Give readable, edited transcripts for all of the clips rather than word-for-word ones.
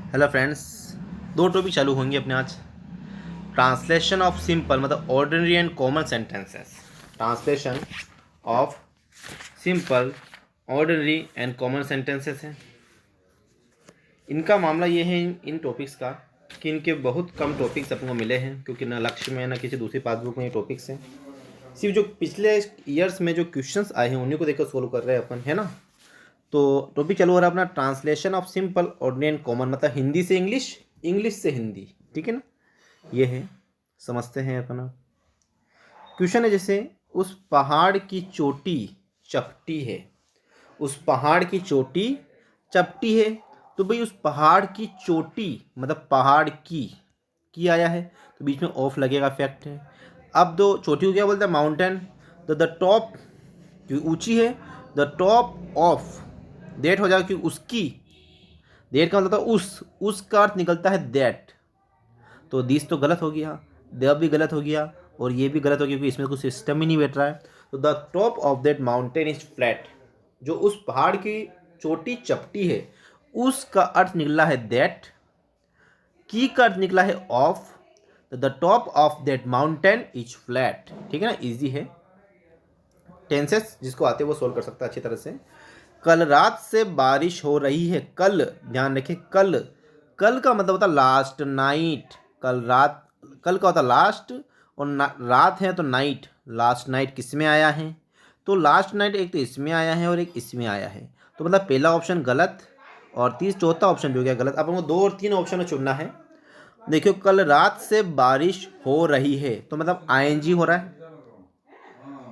Hello friends, दो topic चालू होंगे अपने आज। ट्रांसलेशन ऑफ सिंपल मतलब ordinary and common sentences. Translation of simple ordinary and common sentences हैं। इनका मामला ये है इन टॉपिक्स का कि इनके बहुत कम टॉपिक्स अपने को मिले हैं, क्योंकि ना लक्ष्य में ना किसी दूसरी पासबुक में ये टॉपिक्स हैं। सिर्फ जो पिछले ईयर्स में जो क्वेश्चंस आए हैं उन्हीं को देखकर सोल्व कर रहे हैं अपन, है ना। तो टॉपिक चालू हो रहा है अपना translation of simple ordinary and common, मतलब हिंदी से इंग्लिश, इंग्लिश से हिंदी, ठीक है ना। ये है, समझते हैं अपना। क्वेश्चन है जैसे, उस पहाड़ की चोटी चपटी है। उस पहाड़ की चोटी चपटी है। तो भाई उस पहाड़ की चोटी मतलब पहाड़ की आया है तो बीच में ऑफ लगेगा, फैक्ट है। अब दो चोटी को क्या बोलते हैं? माउंटेन। तो द टॉप, क्योंकि ऊंची है, द टॉप ऑफ देट हो जाएगा, क्योंकि उसकी, देट का मतलब उस का अर्थ निकलता है दैट। तो दिस तो गलत हो गया, द भी गलत हो गया, और ये भी गलत हो गया क्योंकि इसमें कुछ सिस्टम ही नहीं बैठ रहा है। तो the top of that mountain is flat, जो उस पहाड़ की चोटी चपटी है, उसका अर्थ निकला है दैट। की का अर्थ निकला है ऑफ। तो the top of that mountain is flat, ठीक है ना, इजी है। टेंसेस जिसको आते हैं वो सोल्व कर सकता है अच्छी तरह से। कल रात से बारिश हो रही है। कल, ध्यान रखें, कल, कल का मतलब होता है लास्ट नाइट। कल रात, कल का होता है लास्ट, और रात है तो नाइट। लास्ट नाइट किस में आया है? तो लास्ट नाइट एक तो इसमें आया है और एक इसमें आया है, तो मतलब पहला ऑप्शन गलत, और चौथा ऑप्शन भी हो गया गलत। अब हमको दो और तीन ऑप्शन चुनना है। देखियो, कल रात से बारिश हो रही है तो मतलब आईएनजी हो रहा है,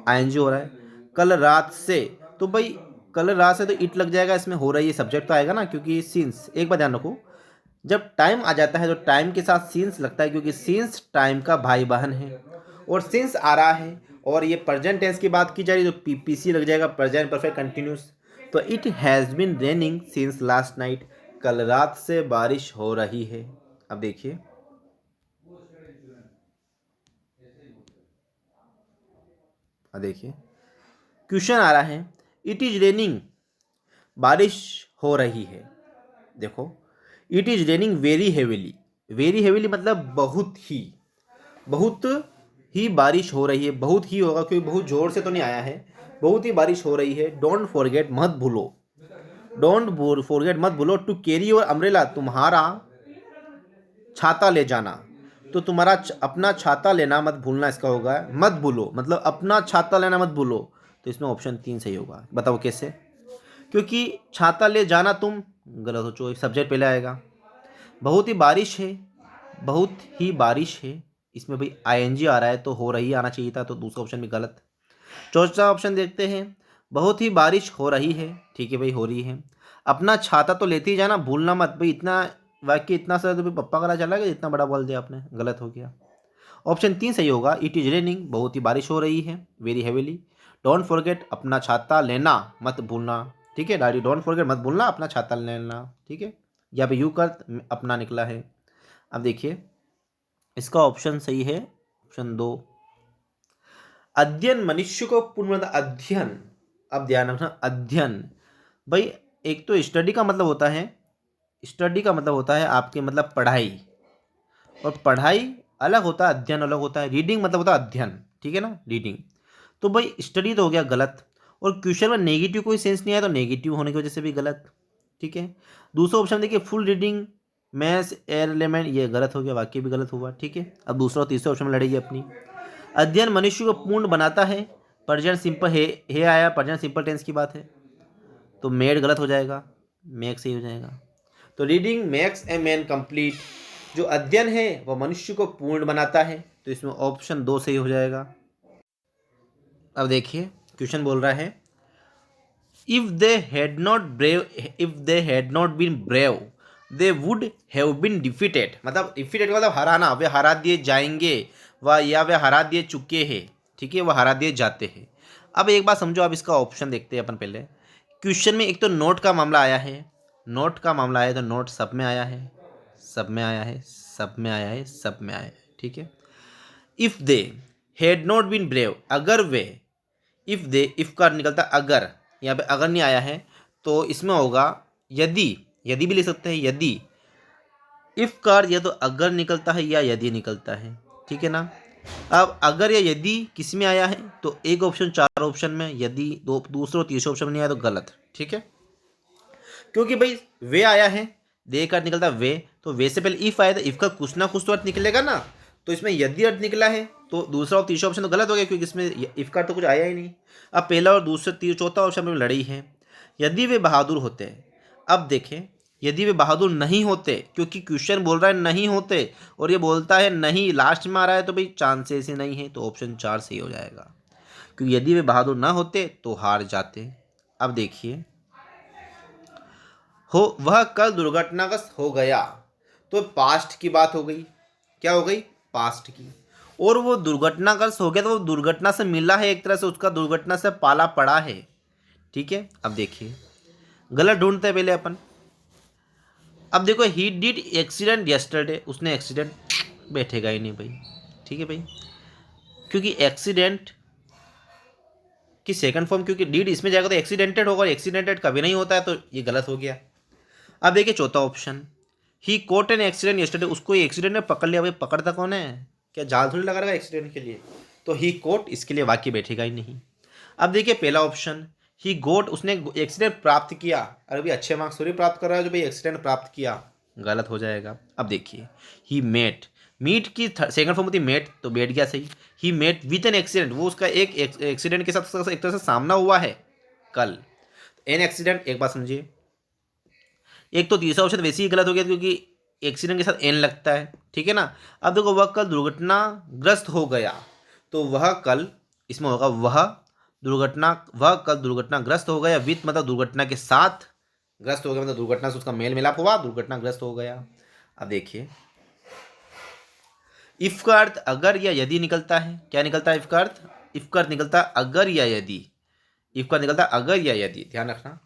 आईएनजी हो रहा है। कल रात से, तो भाई कल रात से तो इट लग जाएगा, इसमें हो रही है सब्जेक्ट तो आएगा ना, क्योंकि सीन्स, एक बात ध्यान रखो, जब टाइम आ जाता है तो टाइम के साथ सीन्स लगता है, क्योंकि सीन्स टाइम का भाई बहन है। और सीन्स आ रहा है और ये प्रेजेंट टेंस की बात की जा रही है तो पीपीसी लग जाएगा, प्रेजेंट परफेक्ट कंटिन्यूस। तो it has been raining since last night, कल रात से बारिश हो रही है। अब देखिए, अब देखिए क्वेश्चन आ रहा है, इट इज रेनिंग, बारिश हो रही है। देखो, it is raining very heavily. Very heavily मतलब बहुत ही बारिश हो रही है। बहुत ही होगा क्योंकि बहुत जोर से तो नहीं आया है, बहुत ही बारिश हो रही है। डोंट फॉरगेट, मत भूलो, डोंट फॉरगेट मत भूलो, टू कैरी योर अम्ब्रेला, तुम्हारा छाता ले जाना। तो तुम्हारा अपना छाता लेना मत भूलना, इसका होगा मत भूलो, मतलब अपना छाता लेना मत भूलो। तो इसमें ऑप्शन 3 सही होगा। बताओ कैसे? क्योंकि छाता ले जाना तुम, गलत हो, चो सब्जेक्ट पहले आएगा। बहुत ही बारिश है, बहुत ही बारिश है, इसमें भाई आईएनजी आ रहा है तो हो रही आना चाहिए था, तो दूसरा ऑप्शन भी गलत। चौथा ऑप्शन देखते हैं, बहुत ही बारिश हो रही है, ठीक है भाई, हो रही है। अपना छाता तो लेते ही जाना, भूलना मत भाई। इतना वाक्य इतना सा तो भाई पप्पा का चला गया, इतना बड़ा बोल दिया आपने, गलत हो गया। ऑप्शन 3 सही होगा, इट इज रेनिंग, बहुत ही बारिश हो रही है, वेरी हेवीली। डोंट फॉरगेट, अपना छाता लेना मत भूलना, ठीक है डायरी, डोंट फॉरगेट मत भूलना, अपना छाता लेना, ठीक है। यहाँ पे यू कर अपना निकला है। अब देखिए, इसका ऑप्शन सही है, ऑप्शन 2। अध्ययन मनुष्य को पूर्ण, मतलब अध्ययन, अब ध्यान रखना, अध्ययन भाई, एक तो स्टडी का मतलब होता है, स्टडी का मतलब होता है आपके मतलब पढ़ाई, और पढ़ाई अलग होता है, अध्ययन अलग होता है। रीडिंग मतलब होता है अध्ययन, ठीक है ना, रीडिंग। तो भाई स्टडी तो हो गया गलत, और क्वेश्चन में नेगेटिव कोई सेंस नहीं आया तो नेगेटिव होने की वजह से भी गलत, ठीक है। दूसरा ऑप्शन देखिए, full reading maths air element, ये गलत हो गया, वाक्य भी गलत हुआ, ठीक है। अब दूसरा और तीसरा ऑप्शन में लड़ेगी अपनी। अध्ययन मनुष्य को पूर्ण बनाता है, प्रेजेंट सिंपल है आया, प्रेजेंट सिंपल टेंस की बात है, तो मेड गलत हो जाएगा, मेक सही हो जाएगा। तो reading makes a man complete, जो अध्ययन है वह मनुष्य को पूर्ण बनाता है, तो इसमें ऑप्शन 2 सही हो जाएगा। अब देखिए, क्वेश्चन बोल रहा है, if they had not brave, if they had not been brave they would have been defeated, मतलब डिफीटेड का मतलब हराना, वे हरा दिए जाएंगे, वह या वे हरा दिए चुके हैं, ठीक है, वह हरा दिए जाते हैं। अब एक बात समझो, अब इसका ऑप्शन देखते हैं अपन पहले। क्वेश्चन में एक तो नोट का मामला आया है, नोट का मामला आया तो नोट सब में आया है, सब में आया है, सब में आया है, सब में आया है, ठीक है। If they had not been brave, अगर वे, इफ दे, इफ का निकलता अगर, यहाँ पे अगर नहीं आया है तो इसमें होगा यदि, यदि भी ले सकते हैं, यदि इफ का अर्थ या तो अगर निकलता है या यदि निकलता है, ठीक है ना। अब अगर या यदि किस में आया है तो एक ऑप्शन 4 ऑप्शन में, यदि दो दूसरे और तीसरे ऑप्शन में नहीं आया तो गलत, ठीक है। क्योंकि भाई वे आया है, दे का अर्थ निकलता वे, तो वे से पहले इफ आया था, इफ का कुछ ना कुछ तो अर्थ निकलेगा ना। तो इसमें यदि अर्थ निकला है तो दूसरा और तीसरा ऑप्शन तो गलत हो गया, क्योंकि इसमें इफ का अर्थ तो कुछ आया ही नहीं। अब पहला और दूसरा चौथा ऑप्शन में लड़ी है। यदि वे बहादुर होते हैं, अब देखें, यदि वे बहादुर नहीं होते, क्योंकि क्वेश्चन बोल रहा है नहीं होते और ये बोलता है नहीं लास्ट में आ रहा है, तो भाई चांसेस ही नहीं है, तो ऑप्शन 4 सही हो जाएगा। क्योंकि यदि वे बहादुर ना होते तो हार जाते। अब देखिए, हो वह कल दुर्घटनाग्रस्त हो गया, तो पास्ट की बात हो गई, क्या हो गई, पास्ट की। और वो दुर्घटनाग्रस्त हो गया तो वो दुर्घटना से मिला है, एक तरह से उसका दुर्घटना से पाला पड़ा है, ठीक है। अब देखिए, गलत ढूंढते हैं पहले अपन। अब देखो, ही डिड एक्सीडेंट यस्टरडे, उसने एक्सीडेंट, बैठेगा ही नहीं भाई, ठीक है भाई, क्योंकि एक्सीडेंट की सेकंड फॉर्म, क्योंकि डिड इसमें जाएगा तो एक्सीडेंटेड होगा, एक्सीडेंटेड कभी नहीं होता है, तो ये गलत हो गया। अब देखिए चौथा option, he got an accident yesterday, उसको ये एक्सीडेंट में पकड़ लिया, भाई पकड़ता कौन है, क्या जाल थोड़ी लगा रहेगा एक्सीडेंट के लिए, तो ही कोट इसके लिए वाक्य बैठेगा ही नहीं। अब देखिए पहला ऑप्शन, ही गोट, उसने एक्सीडेंट प्राप्त किया, अरे भाई अच्छे मार्क्स थोड़ी प्राप्त कर रहा है जो भाई एक्सीडेंट प्राप्त किया, गलत हो जाएगा। अब देखिए, ही मेट, मीट की सेकंड फॉर्म होती मेट, तो बैठ गया सही। He met with an accident, वो उसका एक एक्सीडेंट के साथ एक तरह से सामना हुआ है कल। एन एक्सीडेंट, एक बात समझिए, एक तो तीसरा ऑप्शन वैसे ही गलत हो गया क्योंकि एक्सीडेंट के साथ एन लगता है, ठीक है ना। अब देखो, वह कल दुर्घटनाग्रस्त हो गया, तो वह कल, इसमें होगा वह कल दुर्घटनाग्रस्त हो गया, विथ मतलब दुर्घटना के साथ, ग्रस्त हो गया मतलब दुर्घटना से उसका मेल मिलाप हुआ, दुर्घटनाग्रस्त हो गया। अब देखिए, इफ का अर्थ अगर या यदि निकलता है, क्या निकलता है इफ का अर्थ, इफ का अर्थ निकलता है अगर या यदि, इफ का निकलता है अगर या यदि, ध्यान रखना।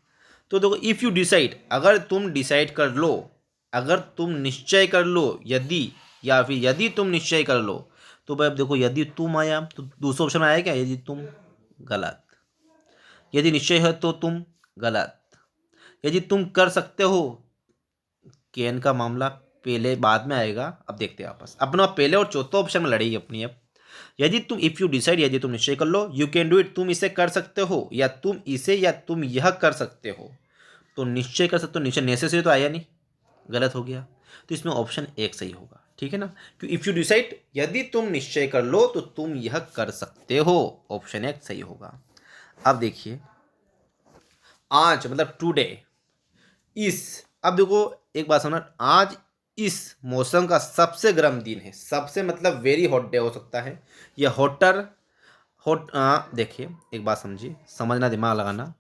तो देखो, इफ यू डिसाइड, अगर तुम डिसाइड कर लो, अगर तुम निश्चय कर लो, यदि, या फिर यदि तुम निश्चय कर लो, तो भाई अब देखो, यदि तुम आया तो दूसरा ऑप्शन में आया क्या, यदि तुम, गलत। यदि निश्चय है तो तुम, गलत। यदि तुम कर सकते हो, केन का मामला पहले बाद में आएगा। अब देखते हैं आपस अपना पहले और चौथा ऑप्शन में लड़ेगी अपनी। अब यदि तुम, इफ यू डिसाइड, यदि तुम निश्चय कर लो, यू कैन डू इट, तुम इसे कर सकते हो, या तुम इसे, या तुम यह कर सकते हो, तो निश्चय कर सकते हो, निश्चय नेसेसरी तो आया नहीं, गलत हो गया। तो इसमें ऑप्शन एक सही होगा, ठीक है ना, क्योंकि इफ यू डिसाइड, यदि तुम निश्चय कर लो तो तुम यह कर सकते हो, ऑप्शन एक सही होगा। अब देखिए, आज मतलब टुडे, इस, अब देखो एक बात समझना, आज इस मौसम का सबसे गर्म दिन है, सबसे मतलब वेरी हॉट डे हो सकता है, या हॉटर, देखिए एक बात समझिए, समझना, दिमाग लगाना,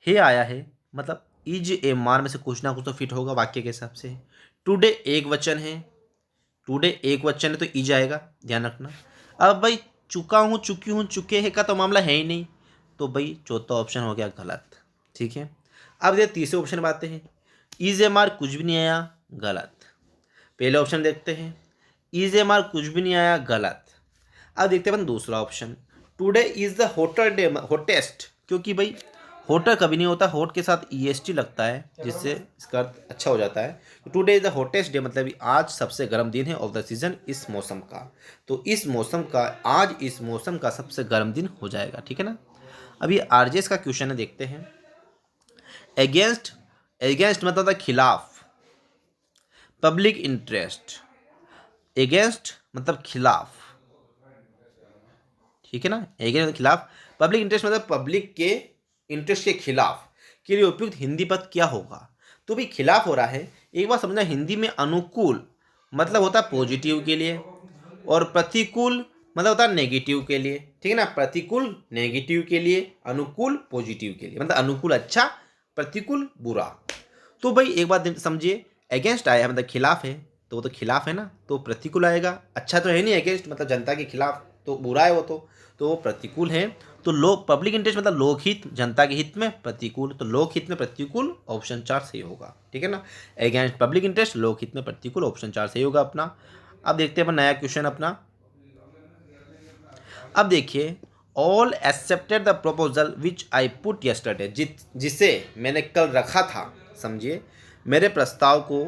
हे आया है मतलब इज ए मार में से कुछ ना कुछ तो फिट होगा वाक्य के हिसाब से। टुडे एक वचन है, टुडे एक वचन है तो इज आएगा, ध्यान रखना। अब भाई चुका हूँ, चुकी हूँ, चुके हैं का तो मामला है ही नहीं, तो भाई चौथा ऑप्शन हो गया गलत, ठीक है। अब ये तीसरे ऑप्शन में आते हैं, इज ए मार कुछ भी नहीं आया, गलत। पहले ऑप्शन देखते हैं, इज ए मार कुछ भी नहीं आया, गलत। अब देखते हैं अपन दूसरा option, today is the hotter day, hottest, क्योंकि भाई हॉटर कभी नहीं होता, हॉट के साथ ईएसटी लगता है, जिससे इसका अर्थ अच्छा हो जाता है। Today is the hottest day मतलब आज सबसे गर्म दिन है ऑफ द सीजन, इस मौसम का, तो इस मौसम का, आज इस मौसम का सबसे गर्म दिन हो जाएगा, ठीक है ना। अभी आरजेएस का क्वेश्चन है, देखते हैं। अगेंस्ट, अगेंस्ट मतलब खिलाफ, पब्लिक इंटरेस्ट, अगेंस्ट मतलब खिलाफ, ठीक है ना, अगेंस्ट मतलब खिलाफ, पब्लिक इंटरेस्ट मतलब पब्लिक के इंटरेस्ट के खिलाफ के लिए उपयुक्त हिंदी पद क्या होगा। तो भी खिलाफ हो रहा है, एक बार समझना, हिंदी में अनुकूल मतलब होता है पॉजिटिव के लिए, और प्रतिकूल मतलब होता है नेगेटिव के लिए, ठीक है ना। प्रतिकूल नेगेटिव के लिए, अनुकूल पॉजिटिव के लिए, मतलब अनुकूल अच्छा, प्रतिकूल बुरा। तो भाई एक बात समझिए, अगेंस्ट आया मतलब खिलाफ है, तो वो तो खिलाफ है ना, तो प्रतिकूल आएगा, अच्छा तो है नहीं, अगेंस्ट मतलब जनता के खिलाफ, तो बुरा है वो, तो वो प्रतिकूल है। तो लोक, पब्लिक इंटरेस्ट मतलब लोकहित, जनता के हित में, प्रतिकूल, तो लोकहित में प्रतिकूल, ऑप्शन 4 सही होगा, ठीक है ना। अगेंस्ट पब्लिक इंटरेस्ट, लोकहित में प्रतिकूल, ऑप्शन 4 सही होगा अपना। अब देखते हैं अपन नया क्वेश्चन अपना। अब देखिए, all accepted the proposal which I put yesterday, जिसे मैंने कल रखा था, समझिए, मेरे प्रस्ताव को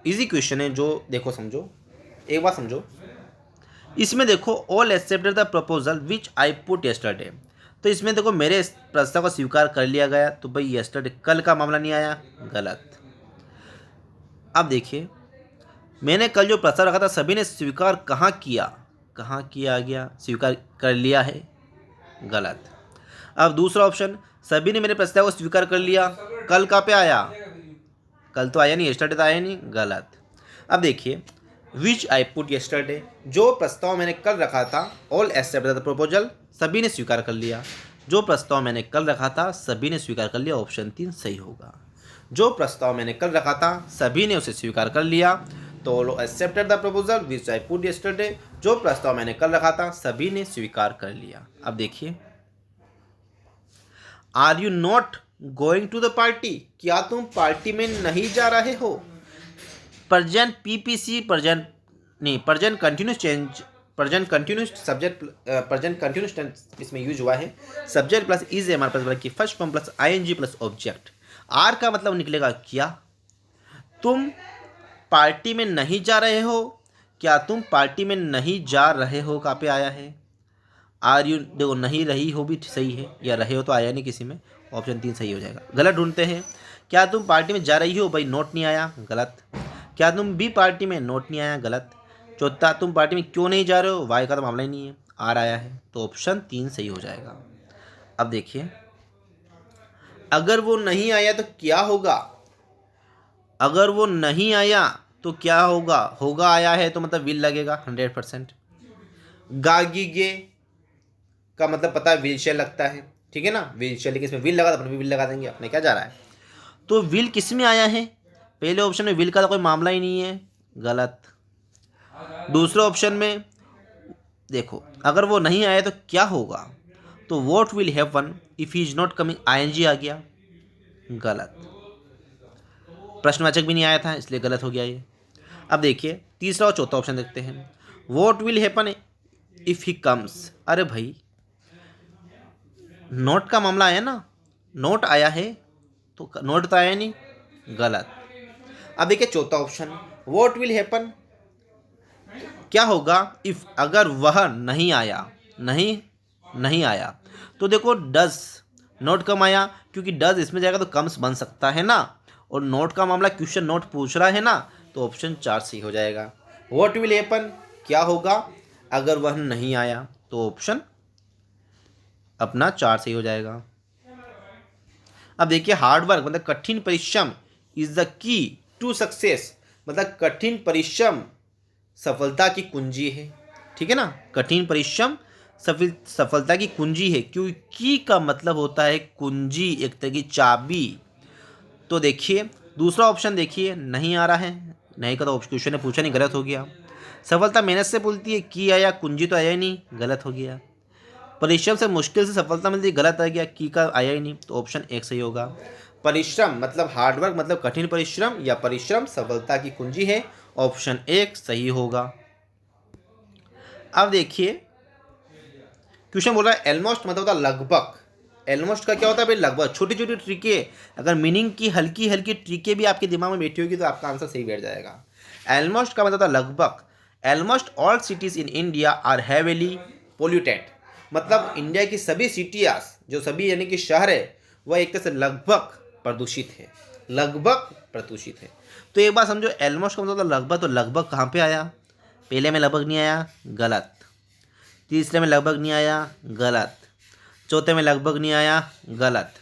इजी क्वेश्चन है जो देखो समझो, एक बात समझो। इसमें देखो all accepted the proposal which I put yesterday, तो इसमें देखो मेरे इस प्रस्ताव को स्वीकार कर लिया गया, तो भाई यस्टरडे कल का मामला नहीं आया, गलत। अब देखिए मैंने कल जो प्रस्ताव रखा था सभी ने स्वीकार कहाँ किया गया, स्वीकार कर लिया है, गलत। अब दूसरा ऑप्शन, सभी ने मेरे प्रस्ताव को स्वीकार कर लिया, कल कहाँ पे आया, कल तो आया नहीं, यस्टरडे तो आया नहीं, गलत। अब देखिए विच आई पुट यस्टरडे, जो प्रस्ताव मैंने कल रखा था, ऑल एक्सेप्ट द प्रपोजल, सभी ने स्वीकार कर लिया, जो प्रस्ताव मैंने कल रखा था सभी ने स्वीकार कर लिया, ऑप्शन 3 सही होगा। जो प्रस्ताव मैंने कल रखा था सभी ने उसे स्वीकार कर लिया, तो all accepted the proposal which I put yesterday, जो प्रस्ताव मैंने कल रखा था सभी ने स्वीकार कर लिया। अब देखिए are you not going to the party, क्या तुम पार्टी में नहीं जा रहे हो। प्रेजेंट पीपीसी प्रेजेंट नहीं, present continuous change, present continuous subject, present continuous tense इसमें यूज हुआ है, subject plus is am are plus की first form plus ING plus object. Are का मतलब निकलेगा क्या, तुम पार्टी में नहीं जा रहे हो, क्या तुम पार्टी में नहीं जा रहे हो कहाँ पे आया है। आर यू देखो नहीं रही हो भी सही है, या रहे हो तो आया नहीं किसी में, ऑप्शन 3 सही हो जाएगा। गलत ढूंढते हैं, क्या तुम पार्टी में जा रही हो, भाई नोट नहीं आया, गलत। क्या तुम भी पार्टी में, नोट नहीं आया, गलत। चौथा, तुम पार्टी में क्यों नहीं जा रहे हो, वाई का तो मामला ही नहीं है, आर आया है, तो ऑप्शन 3 सही हो जाएगा। अब देखिए अगर वो नहीं आया तो क्या होगा, अगर वो नहीं आया तो क्या होगा, होगा आया है तो मतलब विल लगेगा 100%। गागीगे का मतलब पता है व्हील शेयर लगता है, ठीक है ना, व्हील शेयर, लेकिन इसमें विल लगा तो अपन भी विल लगा देंगे, अपने क्या जा रहा है। तो विल किस में आया है, पहले ऑप्शन में विल का तो कोई मामला ही नहीं है, गलत। दूसरे ऑप्शन में देखो अगर वो नहीं आया तो क्या होगा, तो what will happen if he is not coming, ING आ गया, गलत। प्रश्नवाचक भी नहीं आया था इसलिए गलत हो गया ये। अब देखिए तीसरा और चौथा ऑप्शन देखते हैं, what will happen if he comes, अरे भाई नोट का मामला आया ना, नोट आया है तो नोट तो आया नहीं, गलत। अब देखिए चौथा ऑप्शन, व्हाट विल हैपन, क्या होगा इफ, अगर वह नहीं आया, नहीं आया, तो देखो डज, नोट कम आया, क्योंकि डज इसमें जाएगा तो कम्स बन सकता है ना, और नोट का मामला क्वेश्चन नोट पूछ रहा है ना, तो ऑप्शन 4 सही हो जाएगा। व्हाट विल हैपन, क्या होगा अगर वह नहीं आया, तो ऑप्शन अपना 4 सही हो जाएगा। अब देखिए हार्डवर्क मतलब कठिन परिश्रम is the key to success, मतलब कठिन परिश्रम सफलता की कुंजी है, ठीक है ना, कठिन परिश्रम सफलता की कुंजी है, क्योंकि की का मतलब होता है कुंजी, एक तरह की चाबी। तो देखिए दूसरा ऑप्शन देखिए नहीं आ रहा है, नहीं का तो क्वेश्चन ने पूछा नहीं, गलत हो गया। सफलता मेहनत से बोलती है, की आया, कुंजी तो आया ही नहीं, गलत हो गया। परिश्रम से मुश्किल से सफलता मिलती है, गलत आ गया, की का आया ही नहीं, तो ऑप्शन 1 सही होगा। परिश्रम मतलब हार्डवर्क मतलब कठिन परिश्रम, या परिश्रम सफलता की कुंजी है, ऑप्शन 1 सही होगा। अब देखिए क्वेश्चन बोल रहा है ऑलमोस्ट मतलब होता है लगभग, ऑलमोस्ट का क्या होता है भाई, लगभग। छोटी छोटी ट्रिकें, अगर मीनिंग की हल्की हल्की ट्रिकें भी आपके दिमाग में बैठी होगी तो आपका आंसर सही बैठ जाएगा। ऑलमोस्ट का मतलब होता है लगभग। Almost all cities in India are heavily polluted, मतलब इंडिया की सभी सिटीज, जो सभी यानी कि शहर है, वह एक तरह से लगभग प्रदूषित है, लगभग प्रदूषित है। तो एक बात समझो, ऑलमोस्ट का मतलब लगभग, तो लगभग कहाँ पे आया, पहले में लगभग नहीं आया, गलत। तीसरे में लगभग नहीं आया, गलत। चौथे में लगभग नहीं आया, गलत।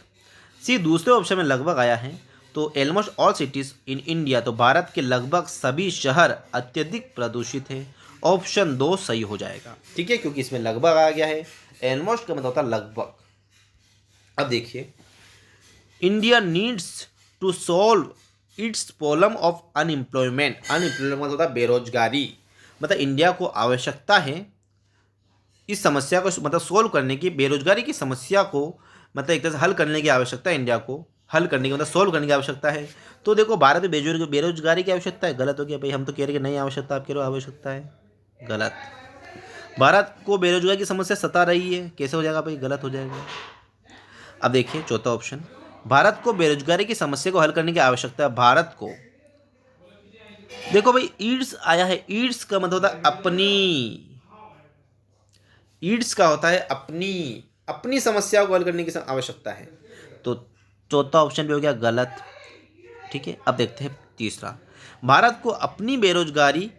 सी दूसरे ऑप्शन में लगभग आया है, तो almost all cities in India, तो भारत के लगभग सभी शहर अत्यधिक प्रदूषित है, ऑप्शन 2 सही हो जाएगा, ठीक है, क्योंकि इसमें लगभग आ गया है, ऑलमोस्ट का मतलब होता है लगभग। अब देखिए India needs to solve its problem of unemployment, unemployment मतलब होता है बेरोजगारी, मतलब इंडिया को आवश्यकता है इस समस्या को मतलब सोल्व करने की, बेरोजगारी की समस्या को मतलब एक तरह से हल करने की आवश्यकता है, इंडिया को हल करने की मतलब सोल्व करने की आवश्यकता है। तो देखो भारत में बेरोजगारी की आवश्यकता है, गलत हो गया भाई, हम तो कह रहे कि नहीं आवश्यकता, आप कह रहे हो आवश्यकता है, गलत। भारत को बेरोजगारी की समस्या सता रही है, कैसे हो जाएगा भाई, गलत हो जाएगा। अब देखिए चौथा ऑप्शन, भारत को बेरोजगारी की समस्या को हल करने की आवश्यकता है, भारत को देखो भाई ईड्स आया है, ईड्स का मतलब होता है अपनी, ईड्स का होता है अपनी, अपनी समस्या को हल करने की आवश्यकता है। तो चौथा ऑप्शन भी हो गया गलत। ठीक है, अब देखते हैं तीसरा। भारत को अपनी बेरोजगारी,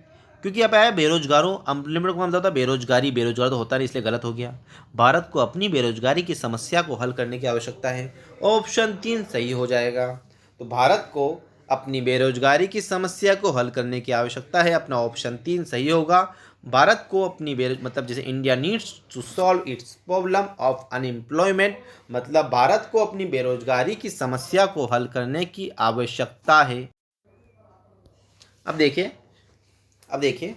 क्योंकि यहाँ पे आया बेरोजगारों, अनएम्प्लॉयमेंट का मतलब होता है बेरोजगारी, बेरोजगार तो होता नहीं इसलिए गलत हो गया। भारत को अपनी बेरोजगारी की समस्या को हल करने की आवश्यकता है, ऑप्शन 3 सही हो जाएगा। तो भारत को अपनी बेरोजगारी की समस्या को हल करने की आवश्यकता है, अपना ऑप्शन 3 सही होगा। भारत को अपनी मतलब जैसे India needs to solve its problem of unemployment, मतलब भारत को अपनी बेरोजगारी की समस्या को हल करने की आवश्यकता है। अब देखिए, अब देखिए,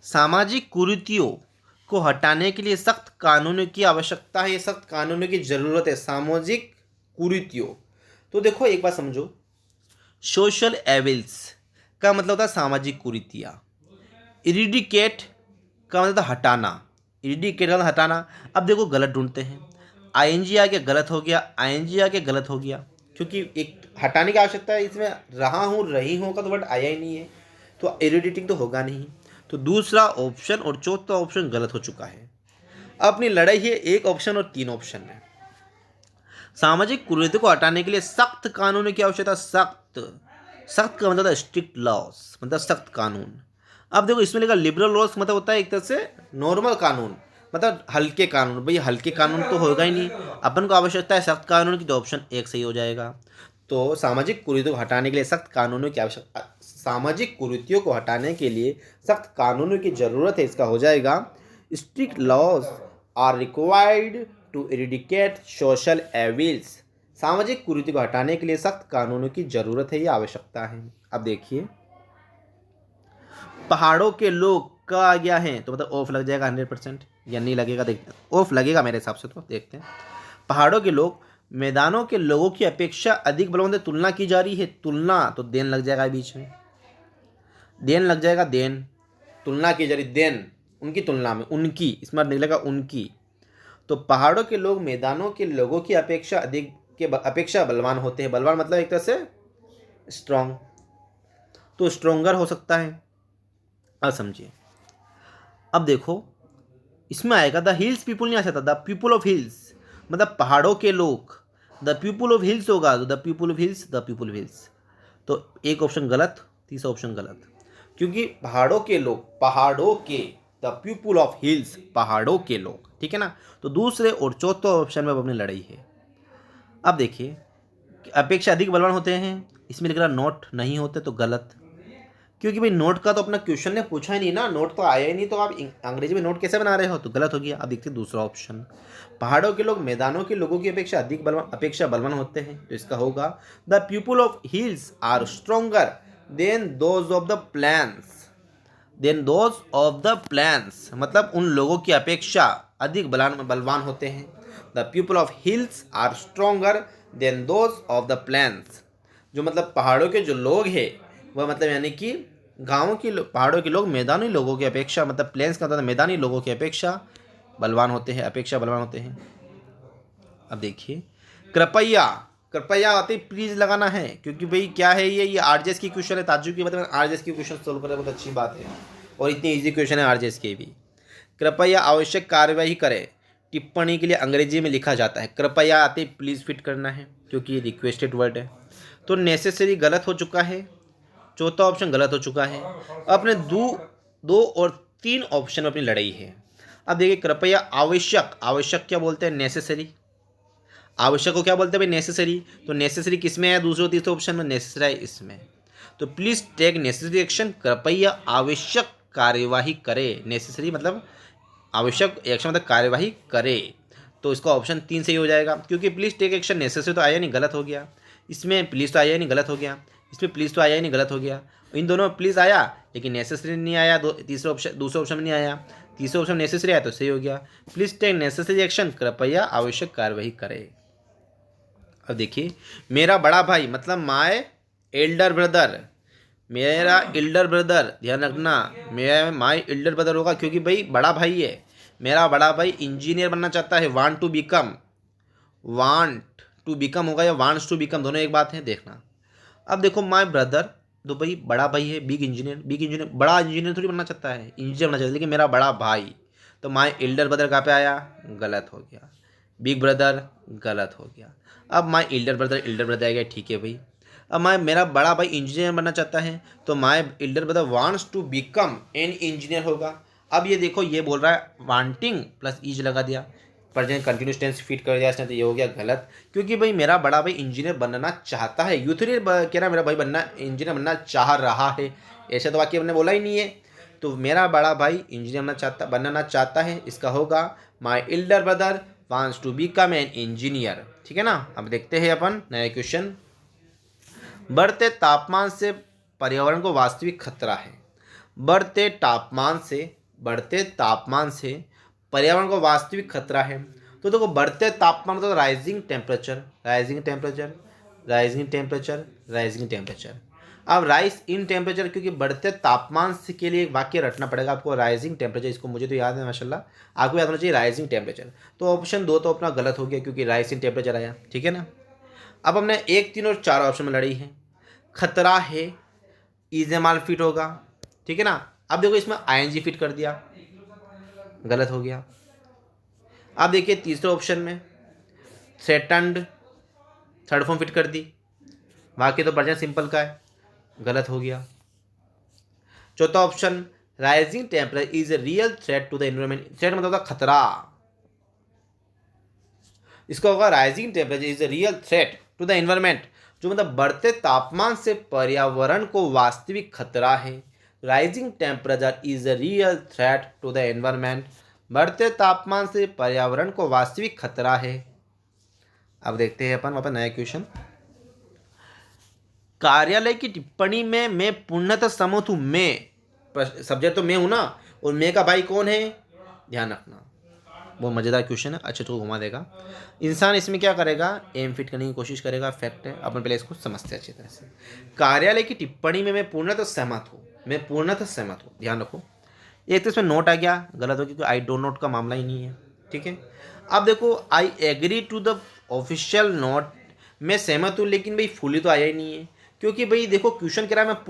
सामाजिक कुरीतियों को हटाने के लिए सख्त कानूनों की आवश्यकता है, सख्त कानूनों की जरूरत है, सामाजिक कुरीतियों। तो देखो एक बात समझो, सोशल एविल्स का मतलब होता है सामाजिक कुरीतियाँ, इरिडिकेट का मतलब हटाना, इरिडिकेट का मतलब हटाना। अब देखो गलत ढूंढते हैं, आईएनजी आके गलत हो गया, आईएनजी आके गलत हो गया, क्योंकि एक हटाने की आवश्यकता है, इसमें रहा हूँ रही हूँ का तो वर्ड आया ही नहीं है, तो इरिडिटिंग तो होगा नहीं। तो दूसरा ऑप्शन और चौथा ऑप्शन गलत हो चुका है। अपनी लड़ाई है एक ऑप्शन और 3 ऑप्शन में। सामाजिक कुरीति को हटाने के लिए सख्त कानून की आवश्यकता, सख्त, सख्त का मतलब स्ट्रिक्ट लॉस, मतलब सख्त कानून। अब देखो इसमें लिखा लिबरल लॉस, मतलब होता है एक तरह से नॉर्मल कानून, मतलब हल्के कानून। भाई हल्के कानून तो होगा ही नहीं, अपन को आवश्यकता है सख्त कानून की, तो ऑप्शन 1 सही हो जाएगा। तो सामाजिक कुरीतियों को हटाने के लिए सख्त कानूनों की आवश्यकता, सामाजिक कुरीतियों को हटाने के लिए सख्त कानूनों की जरूरत है, इसका हो जाएगा strict laws are required to eradicate social evils. सामाजिक कुरीति को हटाने के लिए सख्त कानूनों की जरूरत है, या आवश्यकता है। अब देखिए, पहाड़ों के लोग का आ गया है, तो मतलब ऑफ लग जाएगा 100%, या नहीं लगेगा, देखते हैं, ऑफ लगेगा मेरे हिसाब से, तो देखते हैं। पहाड़ों के लोग मैदानों के लोगों की अपेक्षा अधिक बलवंत, तुलना की जा रही है, तुलना तो देन लग जाएगा बीच में, देन लग जाएगा, देन, तुलना की जा रही, देन उनकी तुलना में, उनकी, इसमें निकलेगा उनकी। तो पहाड़ों के लोग मैदानों के लोगों की अपेक्षा अधिक के अपेक्षा बलवान होते हैं, बलवान मतलब एक तरह से स्ट्रॉन्ग, तो स्ट्रोंगर हो सकता है। अब समझिए, अब देखो इसमें आएगा द हिल्स पीपुल, नहीं आ सकता, द पीपुल ऑफ हिल्स, मतलब पहाड़ों के लोग, द पीपुल ऑफ हिल्स होगा, तो the people of hills, the people of hills. तो एक ऑप्शन गलत, तीसरा ऑप्शन गलत, क्योंकि पहाड़ों के लोग, पहाड़ों के, द पीपुल ऑफ हिल्स, पहाड़ों के लोग, ठीक है ना। तो दूसरे और चौथे ऑप्शन में अब अपनी लड़ाई है। अब देखिए, अपेक्षा अधिक बलवान होते हैं, इसमें लिख रहा नोट नहीं होते, तो गलत, क्योंकि भाई नोट का तो अपना क्वेश्चन ने पूछा ही नहीं ना, नोट तो आया ही नहीं, तो आप अंग्रेजी में नोट कैसे बना रहे हो, तो गलत हो गया। अब देखते हैं दूसरा ऑप्शन, पहाड़ों के लोग मैदानों के लोगों की अपेक्षा अधिक बलवान, अपेक्षा बलवान होते हैं, तो इसका होगा the people of hills are stronger than those of the plains, than those of the plains, मतलब उन लोगों की अपेक्षा अधिक बलवान होते हैं। The people of hills are stronger than those of the plains, जो मतलब पहाड़ों के जो लोग हैं वह, मतलब यानी कि गाँवों की पहाड़ों के लोग मैदानी लोगों की अपेक्षा, मतलब प्लेन्स का मतलब मैदानी लोगों की अपेक्षा बलवान होते हैं, अपेक्षा बलवान होते हैं। अब देखिए, कृपया, कृपया आते प्लीज लगाना है, क्योंकि भाई क्या है ये आरजेएस की क्वेश्चन है, ताज्जुब की मतलब आरजेएस की क्वेश्चन सोल्व कर रहे हैं, बहुत अच्छी बात है, और इतनी इजी क्वेश्चन है आरजेएस के भी। कृपया आवश्यक कार्यवाही करें, टिप्पणी के लिए अंग्रेजी में लिखा जाता है, कृपया आते प्लीज फिट करना है, क्योंकि ये रिक्वेस्टेड वर्ड है। तो नेसेसरी गलत हो चुका है, चौथा ऑप्शन गलत हो चुका है। अपने दो और 3 ऑप्शन में अपनी लड़ाई है। अब देखिए, कृपया आवश्यक, आवश्यक क्या बोलते हैं, नेसेसरी, आवश्यक को क्या बोलते हैं भाई, नेसेसरी, तो नेसेसरी किस में है, दूसरे और तीसरे ऑप्शन में, नेसेसरी है इसमें। तो प्लीज टेक नेसेसरी एक्शन, कृपया आवश्यक कार्यवाही करे, नेसेसरी मतलब आवश्यक एक्शन मतलब कार्यवाही करे, तो इसका ऑप्शन 3 सही हो जाएगा, क्योंकि प्लीज टेक एक्शन नेसेसरी तो आया नहीं, गलत हो गया, इसमें प्लीज तो आया नहीं, गलत हो गया, इसमें प्लीज तो आया ही नहीं, गलत हो गया, इन दोनों में प्लीज आया लेकिन नेसेसरी नहीं आया, तीसरे ऑप्शन, दूसरे ऑप्शन में नहीं आया, तीसरे ऑप्शन नेसेसरी आया तो सही हो गया। प्लीज टेक नेसेसरी एक्शन, कृपया आवश्यक कार्यवाही करे। अब देखिए, मेरा बड़ा भाई मतलब माय एल्डर ब्रदर, मेरा एल्डर ब्रदर, ध्यान रखना, मेरा माय एल्डर ब्रदर होगा, क्योंकि भाई बड़ा भाई है, मेरा बड़ा भाई इंजीनियर बनना चाहता है, want to become, want to become होगा या वांट्स टू बिकम, दोनों एक बात है, देखना। अब देखो, माय ब्रदर तो भाई बड़ा भाई है बिग इंजीनियर बड़ा इंजीनियर थोड़ी बनना चाहता है, इंजीनियर बनना चाहता है, लेकिन मेरा बड़ा भाई, तो माई एल्डर ब्रदर कहाँ पे आया, गलत हो गया। बिग ब्रदर गलत हो गया। अब माई एल्डर ब्रदर आ गया, ठीक है भाई। अब मेरा बड़ा भाई इंजीनियर बनना चाहता है, तो my elder brother wants to become an engineer होगा। अब ये देखो, ये बोल रहा है वांटिंग प्लस ईज लगा दिया, प्रेजेंट कंटिन्यूस टेंस फिट कर दिया इसने, तो ये हो गया गलत, क्योंकि भाई मेरा बड़ा भाई इंजीनियर बनना चाहता है, यूथ कह रहा है मेरा भाई बनना इंजीनियर बनना चाह रहा है, ऐसा तो वाक्य हमने बोला ही नहीं है। तो मेरा बड़ा भाई इंजीनियर बनना चाहता है, इसका होगा my elder brother wants to become an engineer. ठीक है ना। अब देखते हैं अपन नया क्वेश्चन। बढ़ते तापमान से पर्यावरण को वास्तविक खतरा है। बढ़ते तापमान से पर्यावरण को वास्तविक खतरा है। तो देखो, बढ़ते तापमान मतलब राइजिंग टेम्परेचर। अब राइज इन टेम्परेचर, क्योंकि बढ़ते तापमान से के लिए एक वाक्य रटना पड़ेगा आपको, राइजिंग टेम्परेचर, इसको मुझे तो याद है माशाल्लाह, आपको याद होना चाहिए राइजिंग टेम्परेचर। तो ऑप्शन 2 तो अपना गलत हो गया, क्योंकि राइज इन टेम्परेचर आया। ठीक है ना। अब हमने 1, 3 और 4 ऑप्शन में लड़ी है। खतरा है इस्तेमाल फिट होगा। ठीक है ना। अब देखो, इसमें आईएनजी फिट कर दिया, गलत हो गया। अब देखिए तीसरे ऑप्शन में थ्रेटन्ड थर्ड फॉर्म फिट कर दी, वाक्य तो प्रेजेंट सिंपल का है, गलत हो गया। चौथा option rising temperature is a real threat to the environment. Threat मतलब होता खतरा, इसका होगा rising temperature is a real threat to the environment, जो मतलब बढ़ते तापमान से पर्यावरण को वास्तविक खतरा है। Rising temperature is a real threat to the environment, बढ़ते तापमान से पर्यावरण को वास्तविक खतरा है। अब देखते हैं अपन वहाँ पर नया क्वेश्चन। कार्यालय की टिप्पणी में मैं पूर्णतः सहमत हूँ। मैं सब्जेक्ट तो मैं हूँ ना, और मैं का भाई कौन है, ध्यान रखना। बहुत मज़ेदार क्वेश्चन है, अच्छे तो घुमा देगा। इंसान इसमें क्या करेगा, एम फिट करने की कोशिश करेगा, फैक्ट है, अपन पहले इसको समझते हैं अच्छी तरह से। कार्यालय की टिप्पणी में मैं पूर्णतः सहमत हूँ, ध्यान रखो। एक तो इसमें नोट आ गया, गलत हो, क्योंकि आई डोंट नोट का मामला ही नहीं है। ठीक है। अब देखो, I agree to the official note, मैं सहमत हूँ, लेकिन भाई फुली तो आया ही नहीं है, क्योंकि भाई देखो क्वेश्चन कह रहा है मैं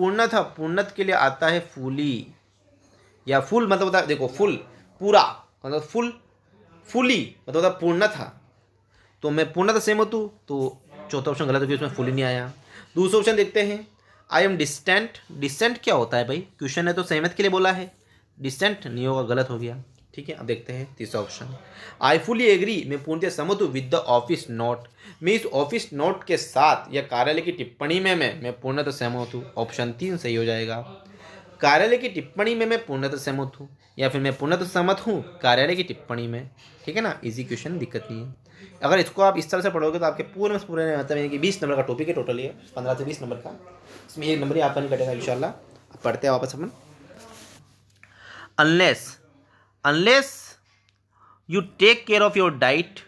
पूर्णत के लिए आता है फुली या फुल, मतलब होता है देखो फुल पूरा, मतलब फुली मतलब होता पूर्ण था, तो मैं पूर्णतः सहमत हूँ, तो चौथा ऑप्शन गलत हो गया, उसमें फुली नहीं आया। दूसरा ऑप्शन देखते हैं, आई एम डिस्टेंट क्या होता है भाई, क्वेश्चन है तो सहमत के लिए बोला है, डिस्टेंट नहीं होगा, गलत हो गया। ठीक है। अब देखते हैं तीसरा ऑप्शन, आई फुली एग्री, मैं पूर्णतः सहमत हूँ विद द ऑफिस नोट, मैं इस ऑफिस नोट के साथ या कार्यालय की टिप्पणी में मैं पूर्णतः सहमत हूँ। ऑप्शन 3 सही हो जाएगा। कार्यालय की टिप्पणी में मैं पूर्णतः सहमत हूँ, या फिर मैं पूर्णतः सहमत हूँ कार्यालय की टिप्पणी में। ठीक है ना। इजी क्वेश्चन, दिक्कत नहीं है। अगर इसको आप इस तरह से पढ़ोगे तो आपके पूरे में पूरे मतलब यानी कि 20 नंबर का टॉपिक है टोटल, ये 15 से 20 नंबर का, इसमें 1 नंबर ही आपका नहीं कटेगा इंशाल्लाह। अब पढ़ते हैं वापस अपन। Unless you take care of your diet,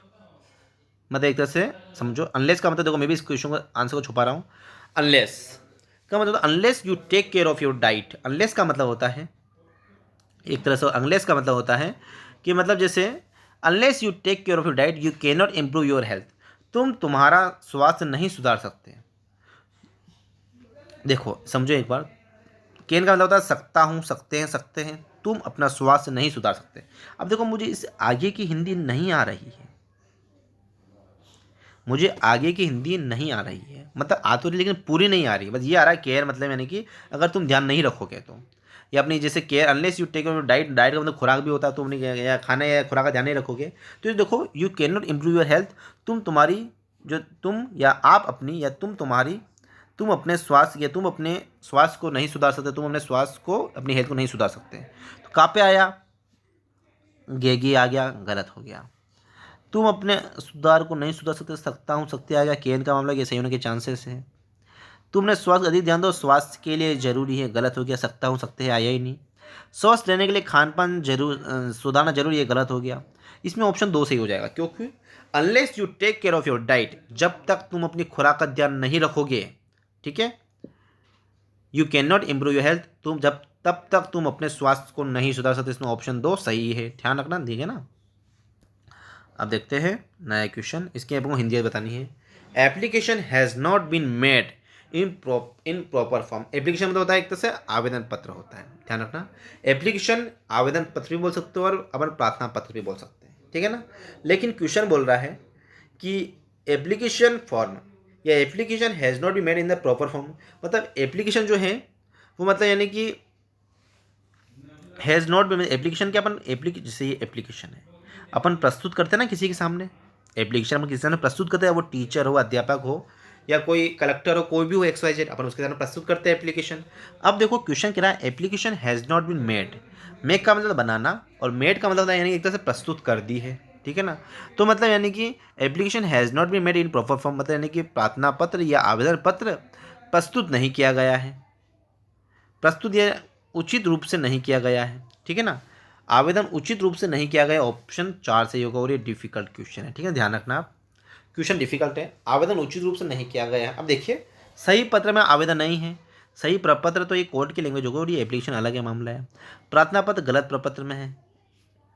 मतलब एक तरह से समझो, अनलेस का मतलब देखो, मैं भी इस क्वेश्चन को आंसर को छुपा रहा हूँ। अनलेस का मतलब unless you take care of your diet, unless का मतलब होता है एक तरह से, अनलेस का मतलब होता है कि मतलब जैसे unless you take care of your diet you can not improve your health, तुम तुम्हारा स्वास्थ्य नहीं सुधार सकते। देखो समझो एक बार, कैन का मतलब होता है सकता हूँ, सकते हैं, तुम अपना स्वास्थ्य नहीं सुधार सकते। अब देखो, मुझे इस आगे की हिंदी नहीं आ रही है, मतलब आ तो रही लेकिन पूरी नहीं आ रही, बस ये आ रहा है केयर मतलब यानी कि अगर तुम ध्यान नहीं रखोगे तो, या अपनी जैसे care unless you take diet का मतलब खुराक भी होता है, तुम नहीं या खाने या खुराक का ध्यान नहीं रखोगे तो ये देखो, you can not improve your health, तुम या आप अपनी या तुम अपने स्वास्थ्य या तुम अपने स्वास्थ्य को नहीं सुधार सकते, तुम अपने स्वास्थ्य को अपनी हेल्थ को नहीं सुधार सकते। तो कहाँ पे आया, गेगी आ गया, गलत हो गया। तुम अपने सुधार को नहीं सुधार सकते, सकता हूँ सकते आ गया, केन का मामला, ये सही होने के चांसेस है। तुमने स्वास्थ्य अधिक ध्यान दो, स्वास्थ्य के लिए जरूरी है, गलत हो गया, सकता हूँ सकते हैं आया ही नहीं। स्वस्थ रहने के लिए खान पान सुधारना जरूरी है, गलत हो गया। इसमें ऑप्शन 2 सही हो जाएगा, क्योंकि unless you take care of your diet, जब तक तुम अपनी खुराक का ध्यान नहीं रखोगे, ठीक है, you can not improve your health, तब तक तुम अपने स्वास्थ्य को नहीं सुधार सकते। इसमें ऑप्शन 2 सही है, ध्यान रखना, ठीक है ना। अब देखते हैं नया क्वेश्चन, इसकी आपको हिंदी बतानी है। Application has not been made in proper form. Application मतलब होता है एक तरह से आवेदन पत्र होता है, ध्यान रखना। एप्लीकेशन आवेदन पत्र भी बोल सकते हो और अपन प्रार्थना पत्र भी बोल सकते हैं, ठीक है ना। लेकिन क्वेश्चन बोल रहा है कि एप्लीकेशन फॉर्म या application has not be made in the proper form, मतलब एप्लीकेशन जो है वो मतलब यानी कि हैज़ नॉट बी, एप्लीकेशन क्या अपन जैसे ये एप्लीकेशन है अपन प्रस्तुत करते हैं ना किसी के सामने, एप्लीकेशन अपन किसी के सामने प्रस्तुत करते हैं, वो टीचर हो, अध्यापक हो या कोई कलेक्टर हो, कोई भी हो एक्स वाई जेड, अपन उसके सामने प्रस्तुत करते हैं एप्लीकेशन। अब देखो क्वेश्चन कह रहा है application has not been made. Make का मतलब बनाना और मेड का मतलब यानी एक तरह से प्रस्तुत कर दी है, ठीक है ना। तो मतलब यानी कि application has not been made in proper form, मतलब यानी कि प्रार्थना पत्र या आवेदन पत्र प्रस्तुत नहीं किया गया है, प्रस्तुत या उचित रूप से नहीं किया गया है, ठीक है ना। आवेदन उचित रूप से नहीं किया गया, ऑप्शन 4 सही होगा और ये डिफिकल्ट क्वेश्चन है, ठीक है, ध्यान रखना आप। क्वेश्चन डिफिकल्ट है, आवेदन उचित रूप से नहीं किया गया है। अब देखिए सही पत्र में आवेदन नहीं है, सही प्रपत्र तो ये कोर्ट की लैंग्वेज होगा और ये एप्लीकेशन अलग है, मामला है। प्रार्थना पत्र गलत प्रपत्र में है,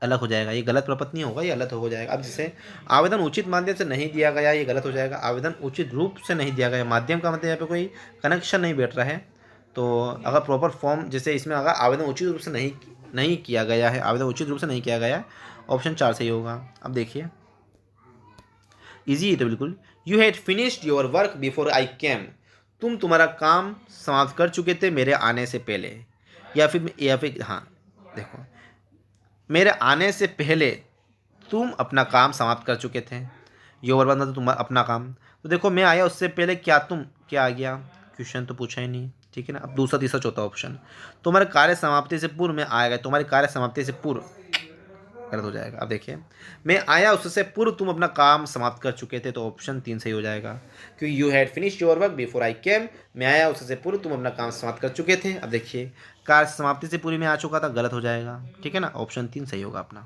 अलग हो जाएगा, ये गलत प्रपत्र नहीं होगा, ये अलग हो जाएगा। अब जैसे आवेदन उचित माध्यम से नहीं दिया गया, ये गलत हो जाएगा। आवेदन उचित रूप से नहीं दिया गया, माध्यम का मतलब यहाँ पे कोई कनेक्शन नहीं बैठ रहा है। तो अगर प्रॉपर फॉर्म जैसे इसमें अगर आवेदन उचित रूप से नहीं किया गया है, आवेदन उचित रूप से नहीं किया गया है, ऑप्शन 4 सही होगा। अब देखिए इजी है तो बिल्कुल। You had finished your work before I came, तुम तुम्हारा काम समाप्त कर चुके थे मेरे आने से पहले, या फिर हाँ देखो, मेरे आने से पहले तुम अपना काम समाप्त कर चुके थे। योर वर्क मतलब तुम अपना काम, तो देखो मैं आया उससे पहले क्या तुम, क्या आ गया, क्वेश्चन तो पूछा ही नहीं, ठीक है ना। अब दूसरा तीसरा चौथा ऑप्शन, तुम्हारे कार्य समाप्ति से पूर्व में आएगा, तुम्हारे कार्य समाप्ति से पूर्व गलत हो जाएगा। अब देखिए मैं आया उससे पूर्व तुम अपना काम समाप्त कर चुके थे, तो ऑप्शन 3 सही हो जाएगा, क्योंकि you had finished your work before I came, मैं आया उससे पूर्व तुम अपना काम समाप्त कर चुके थे। अब देखिए कार्य समाप्ति से पूर्व में आ चुका था, गलत हो जाएगा, ठीक है ना, ऑप्शन 3 सही होगा अपना।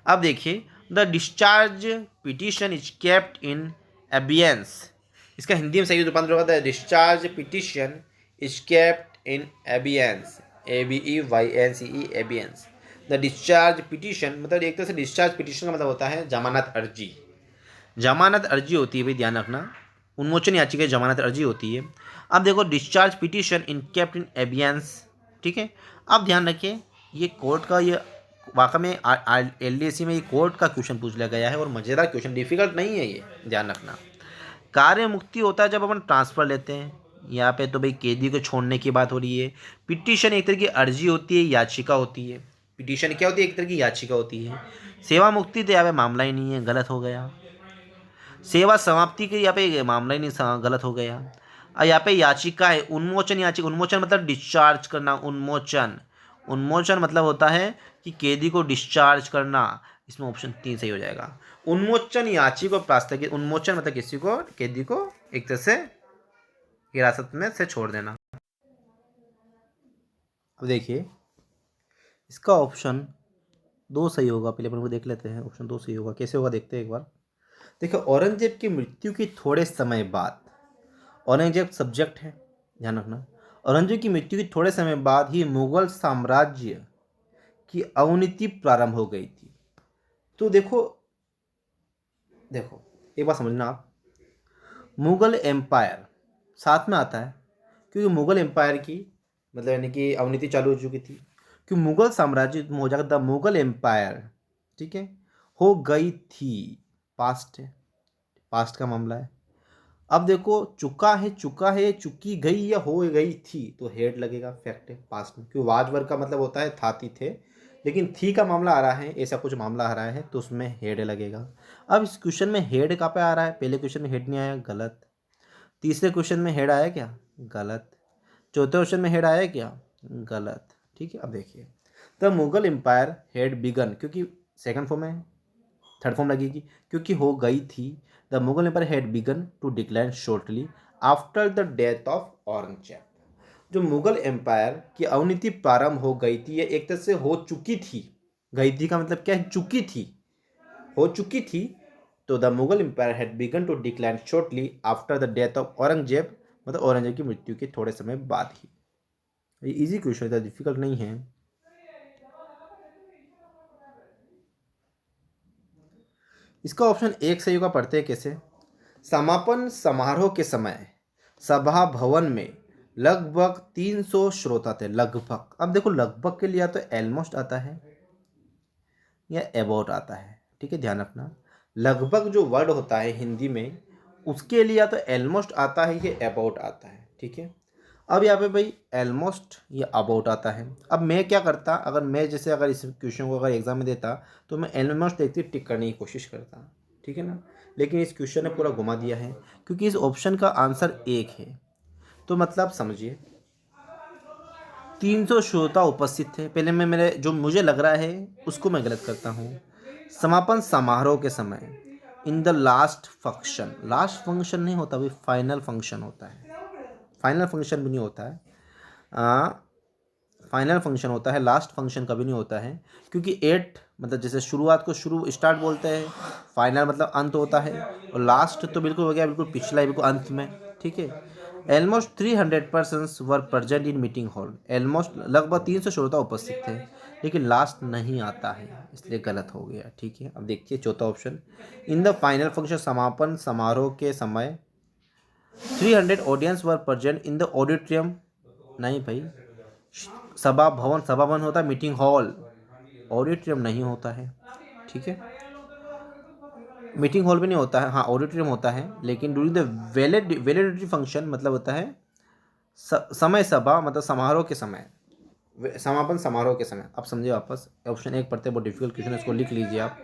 अब देखिए the discharge petition is kept in abeyance, इसका हिंदी में सही रूपांतर होगा the discharge petition is kept in abeyance, ABEYNCE abeyance. The discharge petition मतलब एक तरह से डिस्चार्ज पिटिशन का मतलब होता है जमानत अर्जी, जमानत अर्जी होती है भाई, ध्यान रखना, उन्मोचन याचिका जमानत अर्जी होती है। अब देखो discharge petition in kept in abeyance, ठीक है। अब ध्यान रखिए ये कोर्ट का, ये वाकई में LDC में ये कोर्ट का क्वेश्चन पूछ लिया गया है और मज़ेदार क्वेश्चन, डिफिकल्ट नहीं है ये, ध्यान रखना। कार्य मुक्ति होता है जब अपन ट्रांसफ़र लेते हैं, यहाँ पे तो भाई कैदी को छोड़ने की बात हो रही है। पिटीशन एक तरह की अर्जी होती है, याचिका होती है। पिटीशन क्या होती है, एक तरह की याचिका होती है। सेवा मुक्ति तो यहाँ पे मामला ही नहीं है, गलत हो गया। सेवा समाप्ति के यहाँ पे मामला ही नहीं, गलत हो गया। और यहाँ पे याचिका है उन्मोचन याचिका, उन्मोचन मतलब डिस्चार्ज करना, उन्मोचन, उन्मोचन मतलब होता है कि कैदी को डिस्चार्ज करना, इसमें ऑप्शन 3 सही हो जाएगा। उन्मोचन याचिका प्रास्ताविक, उन्मोचन मतलब किसी को, कैदी को एक तरह से हिरासत में से छोड़ देना। अब देखिए इसका ऑप्शन 2 सही होगा, पहले अपन को देख लेते हैं, ऑप्शन 2 सही होगा, कैसे होगा देखते हैं एक बार। देखो औरंगजेब की मृत्यु के थोड़े समय बाद, औरंगजेब सब्जेक्ट है, ध्यान रखना, औरंगजेब की मृत्यु के थोड़े समय बाद ही मुगल साम्राज्य की अवनति प्रारंभ हो गई थी। तो देखो देखो एक बात समझना आप, मुगल एम्पायर साथ में आता है, क्योंकि मुगल एम्पायर की मतलब यानी कि अवनति चालू हो चुकी थी, कि मुगल साम्राज्य हो जाएगा द मुगल एम्पायर, ठीक है, हो गई थी, पास्ट है, पास्ट का मामला है। अब देखो चुका है, चुकी गई या हो गई थी, तो हेड लगेगा, फैक्ट है पास्ट में, क्योंकि वाज वर्ग का मतलब होता है था थी थे, लेकिन थी का मामला आ रहा है, ऐसा कुछ मामला आ रहा है तो उसमें हेड लगेगा। अब इस क्वेश्चन में हेड कहाँ पे आ रहा है, पहले क्वेश्चन में हेड नहीं आया, गलत। तीसरे क्वेश्चन में हेड आया क्या, गलत। चौथे क्वेश्चन में हेड आया क्या, गलत, ठीक है। अब देखिए the Mughal empire had begun, क्योंकि सेकंड फॉर्म है, थर्ड फॉर्म लगेगी, क्योंकि हो गई थी, the Mughal empire had begun to decline shortly after the death of Aurangzeb. जो मुगल एम्पायर की अवनति प्रारंभ हो गई थी, ये एक तरह से हो चुकी थी, गई थी का मतलब क्या है, चुकी थी, हो चुकी थी। तो the Mughal empire had begun to decline shortly after the death of Aurangzeb, मतलब औरंगजेब की मृत्यु के थोड़े समय बाद ही। ये इजी क्वेश्चन है, डिफिकल्ट नहीं है। इसका ऑप्शन 1 सही होगा, पढ़ते हैं कैसे। समापन समारोह के समय सभा भवन में लगभग 300 श्रोता थे। लगभग, अब देखो लगभग के लिए या तो ऑलमोस्ट आता है या अबाउट आता है, ठीक है, ध्यान रखना। लगभग जो वर्ड होता है हिंदी में, उसके लिए या तो ऑलमोस्ट आता है या अबाउट आता है, ठीक है। अब यहाँ पे भाई ऑलमोस्ट या अबाउट आता है। अब मैं क्या करता, अगर मैं जैसे अगर इस क्वेश्चन को अगर एग्जाम में देता तो मैं ऑलमोस्ट देखती टिक करने की कोशिश करता, ठीक है ना। लेकिन इस क्वेश्चन ने पूरा घुमा दिया है, क्योंकि इस ऑप्शन का आंसर एक है। तो मतलब समझिए 300 श्रोता उपस्थित थे। पहले मैं मेरे जो मुझे लग रहा है उसको मैं गलत करता हूँ। समापन समारोह के समय in the last function, last function नहीं होता भाई, फाइनल फंक्शन होता है। फाइनल फंक्शन भी नहीं होता है, फाइनल फंक्शन होता है, लास्ट फंक्शन कभी नहीं होता है। क्योंकि एट मतलब जैसे शुरुआत को शुरू स्टार्ट बोलते हैं, फाइनल मतलब अंत होता है, और लास्ट तो बिल्कुल हो गया बिल्कुल पिछला, बिल्कुल अंत में, ठीक है। Almost 300 persons were present in meeting hall. Almost लगभग 300 श्रोता उपस्थित थे, लेकिन लास्ट नहीं आता है, इसलिए गलत हो गया, ठीक है। अब देखिए चौथा option, in the final function समापन समारोह के समय 300 audience were present in the auditorium. नहीं भाई, सभा भवन, सभा भवन होता है मीटिंग हॉल, ऑडिटोरियम नहीं होता है, ठीक है। मीटिंग हॉल भी नहीं होता है, हाँ ऑडिटोरियम होता है, लेकिन ड्यूरिंग द वैलिडिटी फंक्शन मतलब होता है समय सभा मतलब समारोह के समय, समापन समारोह के समय। अब समझिए वापस, ऑप्शन एक पढ़ते बहुत डिफिकल्ट क्वेश्चन है, इसको लिख लीजिए आप।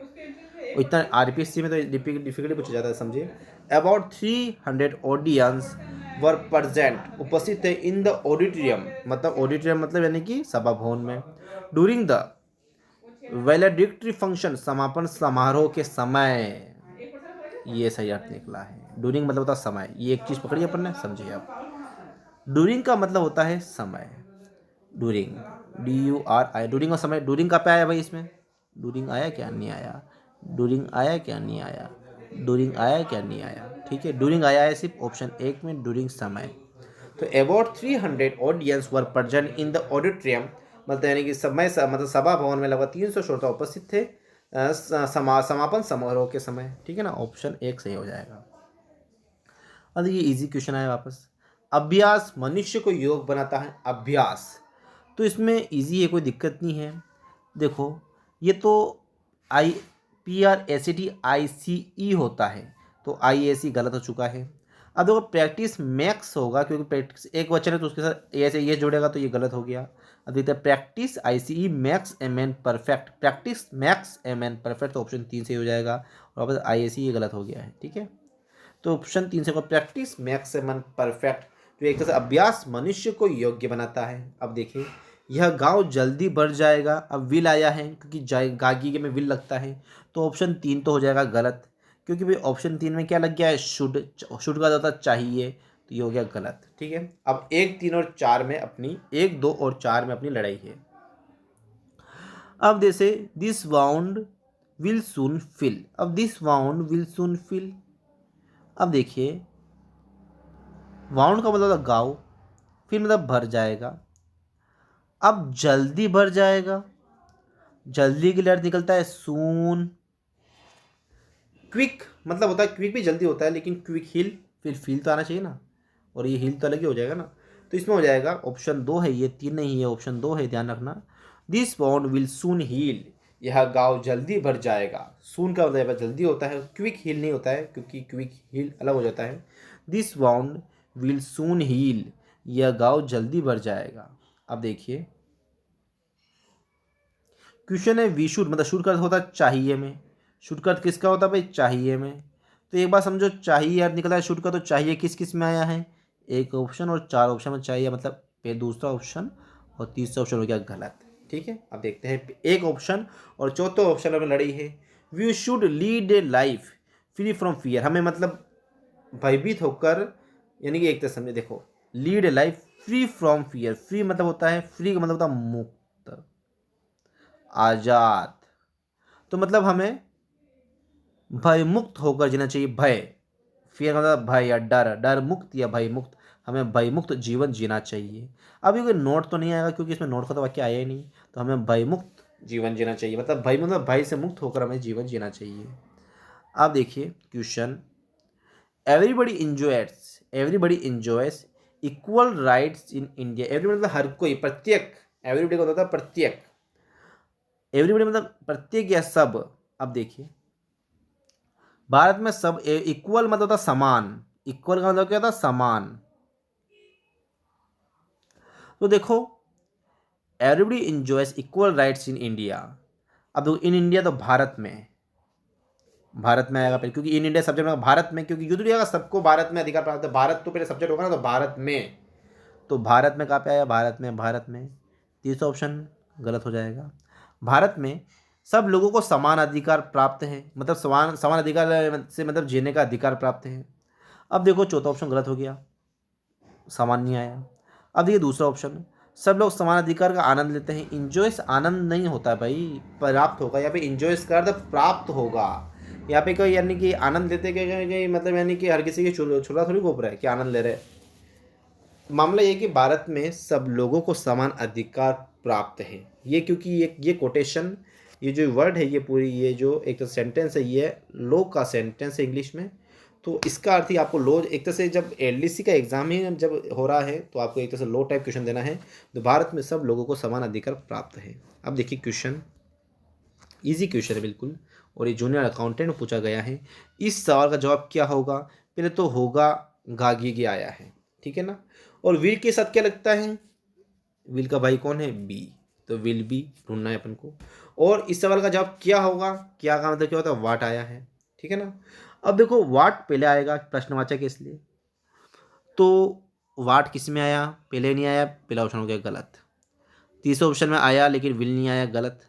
और इतना आरपीएससी में तो डिफिकल्टी पूछा जाता है, समझिए। अबाउट 300 ऑडियंस वर प्रेजेंट, उपस्थित थे इन द ऑडिटोरियम, मतलब ऑडिटोरियम मतलब यानी कि सभा भवन में, ड्यूरिंग द वैलिडिक्टरी फंक्शन, समापन समारोह के समय। ये सही अर्थ निकला है। ड्यूरिंग मतलब होता है समय, ये एक चीज पकड़िए अपन ने, समझिए आप। ड्यूरिंग का मतलब होता है समय, ड्यूरिंग, DURI, ड्यूरिंग का समय। ड्यूरिंग का पे आया भाई इसमें, ड्यूरिंग आया क्या नहीं आया, ड्यूरिंग आया क्या नहीं आया, ड्यूरिंग आया क्या नहीं आया, ठीक है। ड्यूरिंग आया है सिर्फ ऑप्शन एक में, ड्यूरिंग समय। तो about 300 audience were present in the auditorium, मतलब यानी कि समय मतलब सभा भवन में लगभग 300 श्रोता उपस्थित थे समापन समारोह के समय, ठीक है ना। ऑप्शन एक सही हो जाएगा। अब ये इजी क्वेश्चन आया वापस। अभ्यास मनुष्य को योग बनाता है, अभ्यास, तो इसमें इजी है, कोई दिक्कत नहीं है। देखो ये तो PRACTICE होता है, तो IAC गलत हो चुका है। अब देखो प्रैक्टिस मैक्स होगा, क्योंकि प्रैक्टिस एक वचन है तो उसके साथ ऐसे ये जुड़ेगा, तो ये गलत हो गया। अब देखते हैं practice ICE max MN perfect, practice max MN perfect, तो ऑप्शन 3 से हो जाएगा। और वापस IAC ये गलत हो गया है, ठीक है। तो ऑप्शन 3 से को प्रैक्टिस मैक्स MN परफेक्ट, जो एक तरह से अभ्यास मनुष्य को योग्य बनाता है। अब देखिए यह गांव जल्दी बढ़ जाएगा, अब विल आया है क्योंकि गागी के में विल लगता है, तो ऑप्शन 3 तो हो जाएगा गलत, क्योंकि भाई ऑप्शन 3 में क्या लग गया है, शुड, शुड का होता चाहिए, तो ये हो गया गलत, ठीक है। अब 1, 3 और 4 में अपनी 1, 2 और 4 में अपनी लड़ाई है। अब जैसे this wound will soon fill, अब this wound will soon fill, अब देखिए वाउंड का मतलब गाँव, फिर मतलब भर जाएगा। अब जल्दी भर जाएगा, जल्दी के लिए अर्थ निकलता है सून। क्विक मतलब होता है, क्विक भी जल्दी होता है, लेकिन क्विक हिल, फिर फील तो आना चाहिए ना, और ये हिल तो अलग ही हो जाएगा ना। तो इसमें हो जाएगा ऑप्शन 2 है, ये 3 नहीं है, ऑप्शन 2 है, ध्यान रखना। This wound will soon heal, यह गाँव जल्दी भर जाएगा। सून का मतलब जल्दी होता है, क्विक हील नहीं होता है, क्योंकि क्विक हील अलग हो जाता है। This wound will soon heal, यह गाँव जल्दी भर जाएगा। अब देखिए क्वेश्चन है वी शुड, मतलब शुड का अर्थ होता है चाहिए में, शुड का अर्थ किसका होता है भाई, चाहिए में। तो एक बार समझो चाहिए अर्थ निकला है शुड का, तो चाहिए किस किस में आया है, एक ऑप्शन और 4 ऑप्शन में चाहिए, मतलब पे दूसरा ऑप्शन और तीसरा ऑप्शन हो गया गलत, ठीक है। अब देखते हैं एक ऑप्शन और चौथा ऑप्शन में लड़ी है। We should lead a life free from fear, हमें मतलब भयभीत होकर, यानी कि एक तरह समझे, देखो lead a life free from fear, free मतलब होता है, फ्री का मतलब होता है मुक्त, आजाद, तो मतलब हमें भय मुक्त होकर जीना चाहिए। भय, फियर मतलब भय या डर, डर मुक्त या भय मुक्त, हमें भय मुक्त जीवन जीना चाहिए। अब ये कोई नोट तो नहीं आएगा, क्योंकि इसमें नोट का तो वाक्य आया ही नहीं, तो हमें भय मुक्त जीवन जीना चाहिए, मतलब भय मतलब भय से मुक्त होकर हमें जीवन जीना चाहिए। अब देखिए question, everybody enjoys equal rights in India. Everybody मतलब हर कोई, प्रत्येक, एवरीबडी को होता है प्रत्येक, एवरीबडी मतलब प्रत्येक या सब। अब देखिए भारत में सब इक्वल मतलब होता समान, इक्वल का मतलब क्या होता समान। तो देखो everybody enjoys equal rights in India. अब देखो इन इंडिया तो भारत में, भारत में आएगा पहले, क्योंकि इन इंडिया सब्जेक्ट में भारत में, क्योंकि युद्ध का सबको भारत में अधिकार प्राप्त है, भारत तो पहले सब्जेक्ट होगा ना, तो भारत में, तो भारत में कहाँ पे आया, भारत में तीसरा ऑप्शन गलत हो जाएगा। भारत में सब लोगों को समान अधिकार प्राप्त है, मतलब समान समान अधिकार से मतलब जीने का अधिकार प्राप्त है। अब देखो चौथा ऑप्शन गलत हो गया, समान नहीं आया। अब देखिए दूसरा ऑप्शन, सब लोग समान अधिकार का आनंद लेते हैं। इंजॉयस आनंद नहीं होता भाई, प्राप्त होगा यहाँ पे, इंजॉयस का अर्थ प्राप्त होगा यहाँ पे। कोई यानी कि आनंद लेते के मतलब यानी कि हर किसी की छुरा थोड़ी घोप रहा है कि आनंद ले रहे हैं। मामला ये कि भारत में सब लोगों को समान अधिकार प्राप्त है, ये क्योंकि ये कोटेशन, ये जो वर्ड है, ये पूरी, ये जो एक तो सेंटेंस है, ये लॉ का सेंटेंस है इंग्लिश में। तो इसका अर्थ ही आपको लॉ, एक तरह से जब एलडीसी का एग्जाम ही जब हो रहा है तो आपको एक तरह से लॉ टाइप क्वेश्चन देना है। तो भारत में सब लोगों को समान अधिकार प्राप्त है। अब देखिए क्वेश्चन, इजी क्वेश्चन है बिल्कुल, और ये जूनियर अकाउंटेंट में पूछा गया है। इस सवाल का जवाब क्या होगा, पहले तो होगा गागी आया है, ठीक है ना। और विल के साथ क्या लगता है, विल का भाई कौन है, बी, तो विल बी ढूंढना है अपन को। और इस सवाल का जवाब क्या होगा, क्या का मतलब क्या होता है, वाट आया है, ठीक है ना। अब देखो वाट पहले आएगा प्रश्नवाचक, इसलिए तो वाट किस में आया, पहले नहीं आया, पहला ऑप्शन हो गया गलत। तीसरे ऑप्शन में आया लेकिन विल नहीं आया, गलत।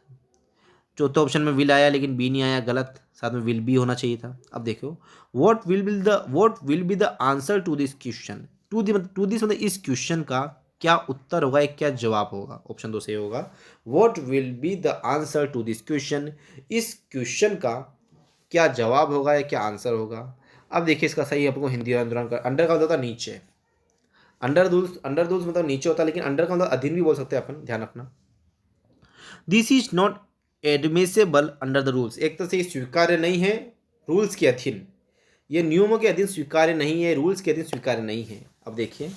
चौथे ऑप्शन में विल आया लेकिन बी नहीं आया, गलत। साथ में विल बी होना चाहिए था। अब देखो what will be the answer to this question, to this मतलब इस क्वेश्चन का क्या उत्तर होगा, एक क्या जवाब होगा। ऑप्शन 2 सही होगा, what will be the answer to this question, इस क्वेश्चन का क्या जवाब होगा या क्या आंसर होगा। अब देखिए इसका सही आपको हिंदी अंदर का, अंडर का होता नीचे, अंडर दूल्स मतलब नीचे होता है, लेकिन अंडर का मतलब अधीन भी बोल सकते हैं अपन, ध्यान रखना। This is not admissible under the rules, एक तरह से स्वीकार्य नहीं है रूल्स के अधीन, ये नियमों के अधीन स्वीकार्य नहीं है, रूल्स के अधीन स्वीकार्य नहीं है। अब देखिए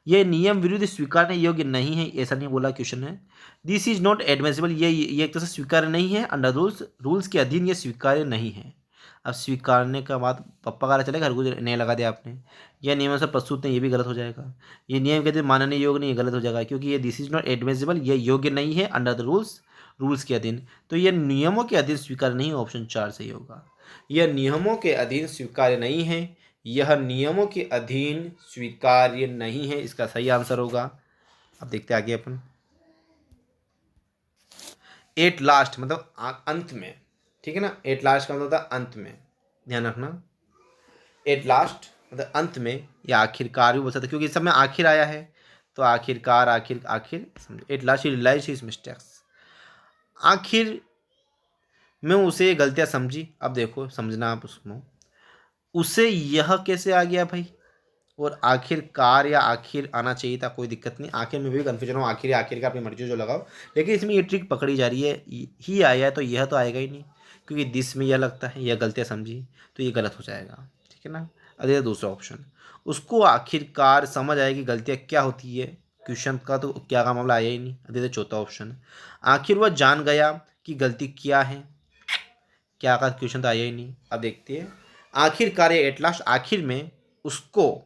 ये नियम विरुद्ध स्वीकारने योग्य नहीं है, ऐसा नहीं बोला क्वेश्चन है। दिस इज नॉट एडमिसिबल, ये एक तरह से स्वीकार्य नहीं है, अंडर रूल्स, रूल्स के अधीन ये स्वीकार्य नहीं है। अब स्वीकारने का बाद पप्पा का चलेगा, हर कुछ नया लगा दिया आपने। यह नियम से प्रस्तुत नहीं, ये भी गलत हो जाएगा। ये नियम के अधीन मानने योग्य नहीं, ये गलत हो जाएगा, क्योंकि ये दिस इज नॉट एडमिसिबल, ये योग्य नहीं है अंडर द रूल्स, रूल्स के अधीन, तो यह नियमों के अधीन स्वीकार्य नहीं है। ऑप्शन 4 सही होगा, यह नियमों के अधीन स्वीकार्य नहीं है, यह नियमों के अधीन स्वीकार्य नहीं है, इसका सही आंसर होगा। अब देखते हैं आगे अपन। एट लास्ट मतलब अंत में, ठीक है ना, एट लास्ट का मतलब होता है अंत में, ध्यान रखना। एट लास्ट मतलब अंत में या आखिरकार भी बोल सकते, क्योंकि इस सब में आखिर आया है, तो आखिरकार, आखिर आखिर समझो। At last he realise his mistakes, आखिर में उसे गलतियां समझी। अब देखो समझना आप उसको, उसे यह कैसे आ गया भाई, और आखिरकार या आखिर आना चाहिए था, कोई दिक्कत नहीं। आखिर में भी कन्फ्यूजन हो, आखिर या आखिर का अपनी मर्जी जो लगाओ, लेकिन इसमें ये ट्रिक पकड़ी जा रही है, ही आया है तो यह तो आएगा ही नहीं, क्योंकि दिस में यह लगता है, यह गलतियाँ समझी, तो ये गलत हो जाएगा, ठीक है ना। अब ये दूसरा ऑप्शन, उसको आखिरकार समझ आएगी गलतियाँ क्या होती है, क्वेश्चन का तो क्या का मामला आया ही नहीं। अब चौथा ऑप्शन, आखिर वह जान गया कि गलती क्या है, क्या का क्वेश्चन तो आया ही नहीं। अब देखते हैं आखिरकार एट लास्ट, आखिर में उसको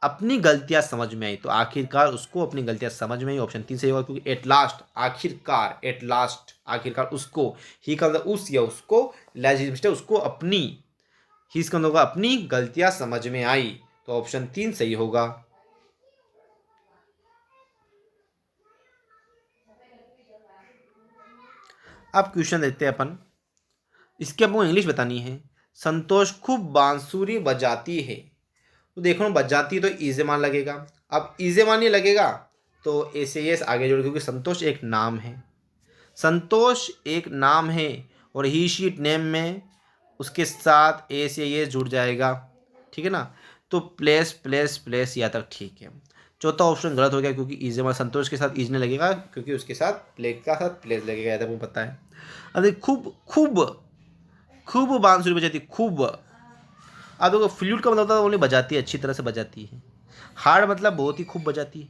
अपनी गलतियां समझ में आई, तो आखिरकार उसको अपनी गलतियां समझ में आई, ऑप्शन 3 सही होगा, क्योंकि एट लास्ट आखिरकार, एट लास्ट आखिरकार उसको, ही का मतलब उस या उसको, मिस्टेक उसको अपनी, ही इसका मतलब होगा अपनी गलतियां समझ में आई, तो ऑप्शन 3 सही होगा। अब क्वेश्चन देखते हैं अपन, इसके आपको इंग्लिश बतानी है। संतोष खूब बांसुरी बजाती है, तो देखो बजाती है तो इजे मान लगेगा। अब इजे मान नहीं लगेगा तो ऐसे एस आगे जोड़, क्योंकि संतोष एक नाम है, संतोष एक नाम है, और ही शीट नेम में उसके साथ ए से ये जुड़ जाएगा, ठीक है ना। तो प्लेस प्लेस प्लेस या तक ठीक है। चौथा ऑप्शन गलत हो गया, क्योंकि इजे मान संतोष के साथ इजने लगेगा, क्योंकि उसके साथ प्ले का साथ प्लेस लगेगा, या तक वो पता है। अरे खूब खूब खूब बांसुरी बजाती, खूब। अब देखो फ्लूट का मतलब होता है ओनली बजाती है, अच्छी तरह से बजाती है। हार्ड मतलब बहुत ही खूब बजाती है।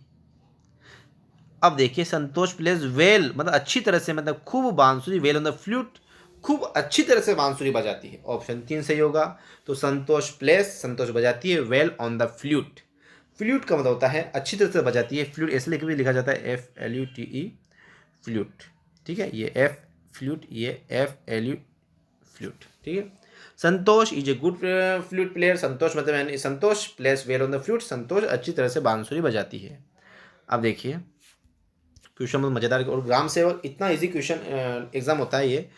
अब देखिए संतोष प्लेज वेल मतलब अच्छी तरह से, मतलब खूब बांसुरी, वेल ऑन द फ्लूट खूब अच्छी तरह से बांसुरी बजाती है। ऑप्शन 3 सही होगा। तो संतोष प्लेज संतोष बजाती है well on the flute. Flute का मतलब होता है अच्छी तरह से बजाती है। फ्लूट ऐसे लिख भी लिखा जाता है FLUTE फ्लूट। ठीक है, ये F फ्लूट, ये FLU फ्लूट। ठीक है, Santosh is a good flute player. Santosh मतलब यानी Santosh plays well on the flute, Santosh अच्छी तरह से बांसुरी बजाती है। अब देखिए क्वेश्चन बहुत मज़ेदार और ग्राम सेवक इतना इजी क्वेश्चन एग्जाम होता है ये,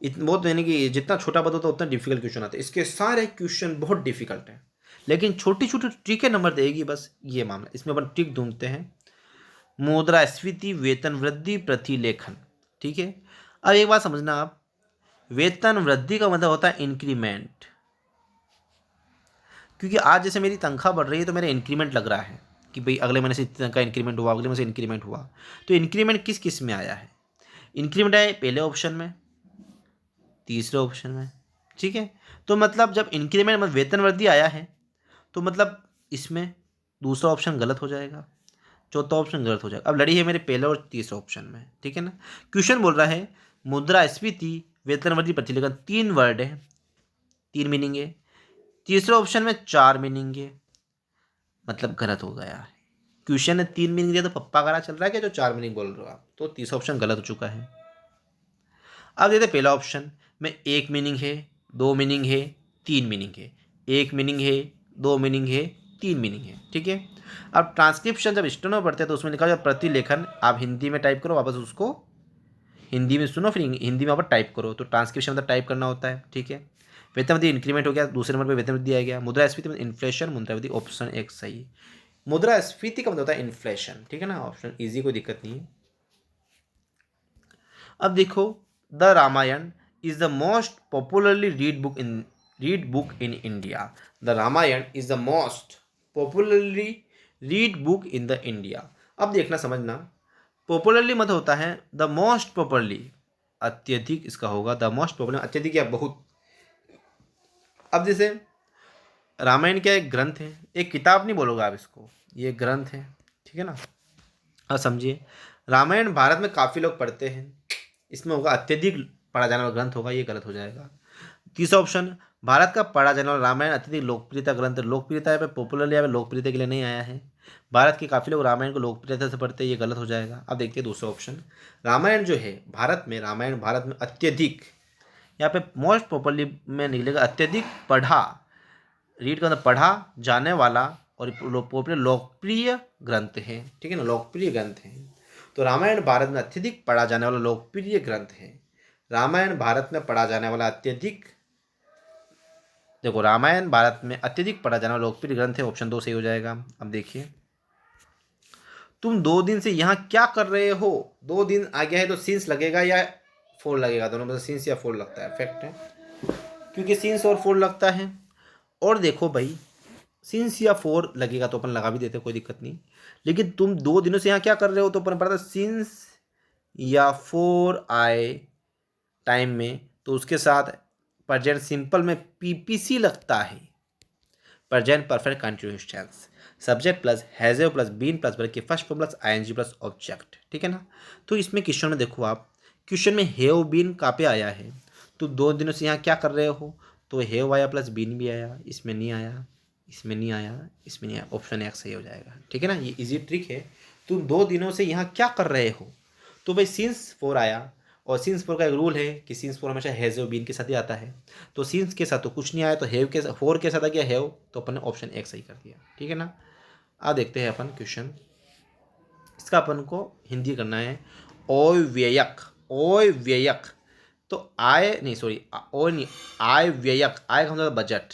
बहुत यानी कि जितना छोटा पद होता है उतना डिफिकल्ट क्वेश्चन आता है। इसके सारे क्वेश्चन बहुत डिफिकल्ट हैं, लेकिन छोटी छोटी ट्रिक नंबर देगी बस, ये मामला। इसमें अपन ट्रिक ढूंढते हैं। मुद्रास्फीति, वेतन वृद्धि, प्रतिलेखन। ठीक है, अब एक बात समझना आप, वेतन वृद्धि का मतलब होता है इंक्रीमेंट, क्योंकि आज जैसे मेरी तनख्वाह बढ़ रही है तो मेरा इंक्रीमेंट लग रहा है कि भाई अगले महीने से इतना का इंक्रीमेंट हुआ, अगले महीने से इंक्रीमेंट हुआ। तो इंक्रीमेंट किस किस में आया है? इंक्रीमेंट आया पहले ऑप्शन में, तीसरे ऑप्शन में। ठीक है, तो मतलब जब इंक्रीमेंट मतलब वेतन वृद्धि आया है तो मतलब इसमें दूसरा ऑप्शन गलत हो जाएगा, चौथा ऑप्शन गलत हो जाएगा। अब लड़ी है मेरे पहले और तीसरे ऑप्शन में। ठीक है ना, क्वेश्चन बोल रहा है मुद्रास्फीति, वेतन वृद्धि, प्रतिलेखन, 3 वर्ड है, 3 मीनिंग है। तीसरे ऑप्शन में 4 मीनिंग है, मतलब गलत हो गया है। क्वेश्चन ने 3 मीनिंग दिया तो पप्पा गाना चल रहा है क्या जो 4 मीनिंग बोल रहे हो आप? तो तीसरा ऑप्शन गलत हो चुका है। अब देते पहला ऑप्शन में 1 मीनिंग है, 2 मीनिंग है, 3 मीनिंग है। 1 मीनिंग है, 2 मीनिंग है, 3 मीनिंग है। ठीक है, अब ट्रांसक्रिप्शन जब स्टेनो पढ़ते हैं तो उसमें लिखा जाए प्रतिलेखन, आप हिंदी में टाइप करो, वापस उसको हिंदी में सुनो, फिर हिंदी में वापस टाइप करो। तो ट्रांसक्रिप्शन मतलब टाइप करना होता है। ठीक है, वेतन वृद्धि इंक्रीमेंट हो गया, दूसरे नंबर पर वेतन वृद्धि आ गया। मुद्रास्फीति में इन्फ्लेशन, मुद्रावृद्धि, ऑप्शन 1 सही। मुद्रास्फीति का मतलब होता है इन्फ्लेशन। ठीक है ना, ऑप्शन इजी, कोई दिक्कत नहीं है। अब देखो, the Ramayana is the most popularly read book in India. The Ramayana is the most popularly read book in the India. अब देखना समझना, पॉपुलरली मतलब होता है द मोस्ट पॉपुलरली, अत्यधिक इसका होगा, द मोस्ट पॉपुलर अत्यधिक या बहुत। अब जैसे रामायण क्या एक ग्रंथ है, एक किताब नहीं बोलोगे आप इसको, ये ग्रंथ है। ठीक है ना, हाँ समझिए, रामायण भारत में काफ़ी लोग पढ़ते हैं, इसमें होगा अत्यधिक पढ़ा जाने वाला ग्रंथ होगा, ये गलत हो जाएगा। तीसरा ऑप्शन, भारत का पढ़ा जाने वाला रामायण अत्यधिक लोकप्रियता ग्रंथ, लोकप्रियता यहाँ पे पॉपुलर या लोकप्रियता के लिए नहीं आया है। भारत के काफ़ी लोग रामायण को लोकप्रियता से पढ़ते हैं, ये गलत हो जाएगा। अब देखते हैं दूसरा ऑप्शन, रामायण जो है भारत में, रामायण भारत में अत्यधिक, यहाँ पे मोस्ट पॉपुलरली में निकलेगा अत्यधिक पढ़ा, रीड का मतलब पढ़ा जाने वाला और पॉपुलर लोकप्रिय ग्रंथ है। ठीक है ना, लोकप्रिय ग्रंथ है। तो रामायण भारत में अत्यधिक पढ़ा जाने वाला लोकप्रिय ग्रंथ है। रामायण भारत में पढ़ा जाने वाला अत्यधिक, देखो रामायण भारत में अत्यधिक पढ़ा जाने वाला लोकप्रिय ग्रंथ है, ऑप्शन 2 सही हो जाएगा। अब देखिए, तुम 2 दिन से यहाँ क्या कर रहे हो? 2 दिन आ गया है तो सीन्स लगेगा या फोर लगेगा, दोनों में से सीन्स या फोर लगता है, फैक्ट है, क्योंकि सीन्स और फोर लगता है। और देखो भाई, सिंस या फोर लगेगा तो अपन लगा भी देते, कोई दिक्कत नहीं। लेकिन तुम 2 दिनों से यहाँ क्या कर रहे हो, तो अपन पढ़ा था सिंस या फोर आए टाइम में तो उसके साथ प्रेजेंट सिंपल में पीपीसी लगता है, present perfect continuous tense, subject plus has plus been plus verb के first form plus ING plus object. ठीक है ना, तो इसमें क्वेश्चन में देखो आप, क्वेश्चन में हैव बीन कहाँ पे आया है, तो 2 दिनों से यहाँ क्या कर रहे हो, तो हैव आया प्लस बीन भी आया, इसमें नहीं आया, इसमें नहीं आया, इसमें नहीं आया, ऑप्शन 1 सही हो जाएगा। ठीक है ना, ये इजी ट्रिक है। तुम 2 दिनों से यहाँ क्या कर रहे हो, तो भाई सिंस 4 आया, और सिंस 4 का एक रूल है कि सिंस 4 हमेशा हैज़ और बीन के साथ ही आता है। तो सिंस के साथ तो कुछ नहीं आया, तो हैव के 4 के साथ आ गया हैव, तो अपन ने ऑप्शन 1 सही कर दिया। ठीक है ना, आ देखते हैं अपन क्वेश्चन, इसका अपन को हिंदी करना है। ओय व्ययक, ओय व्ययक, तो आय नहीं सॉरी ओय नहीं, आय व्ययक, आय का मतलब बजट,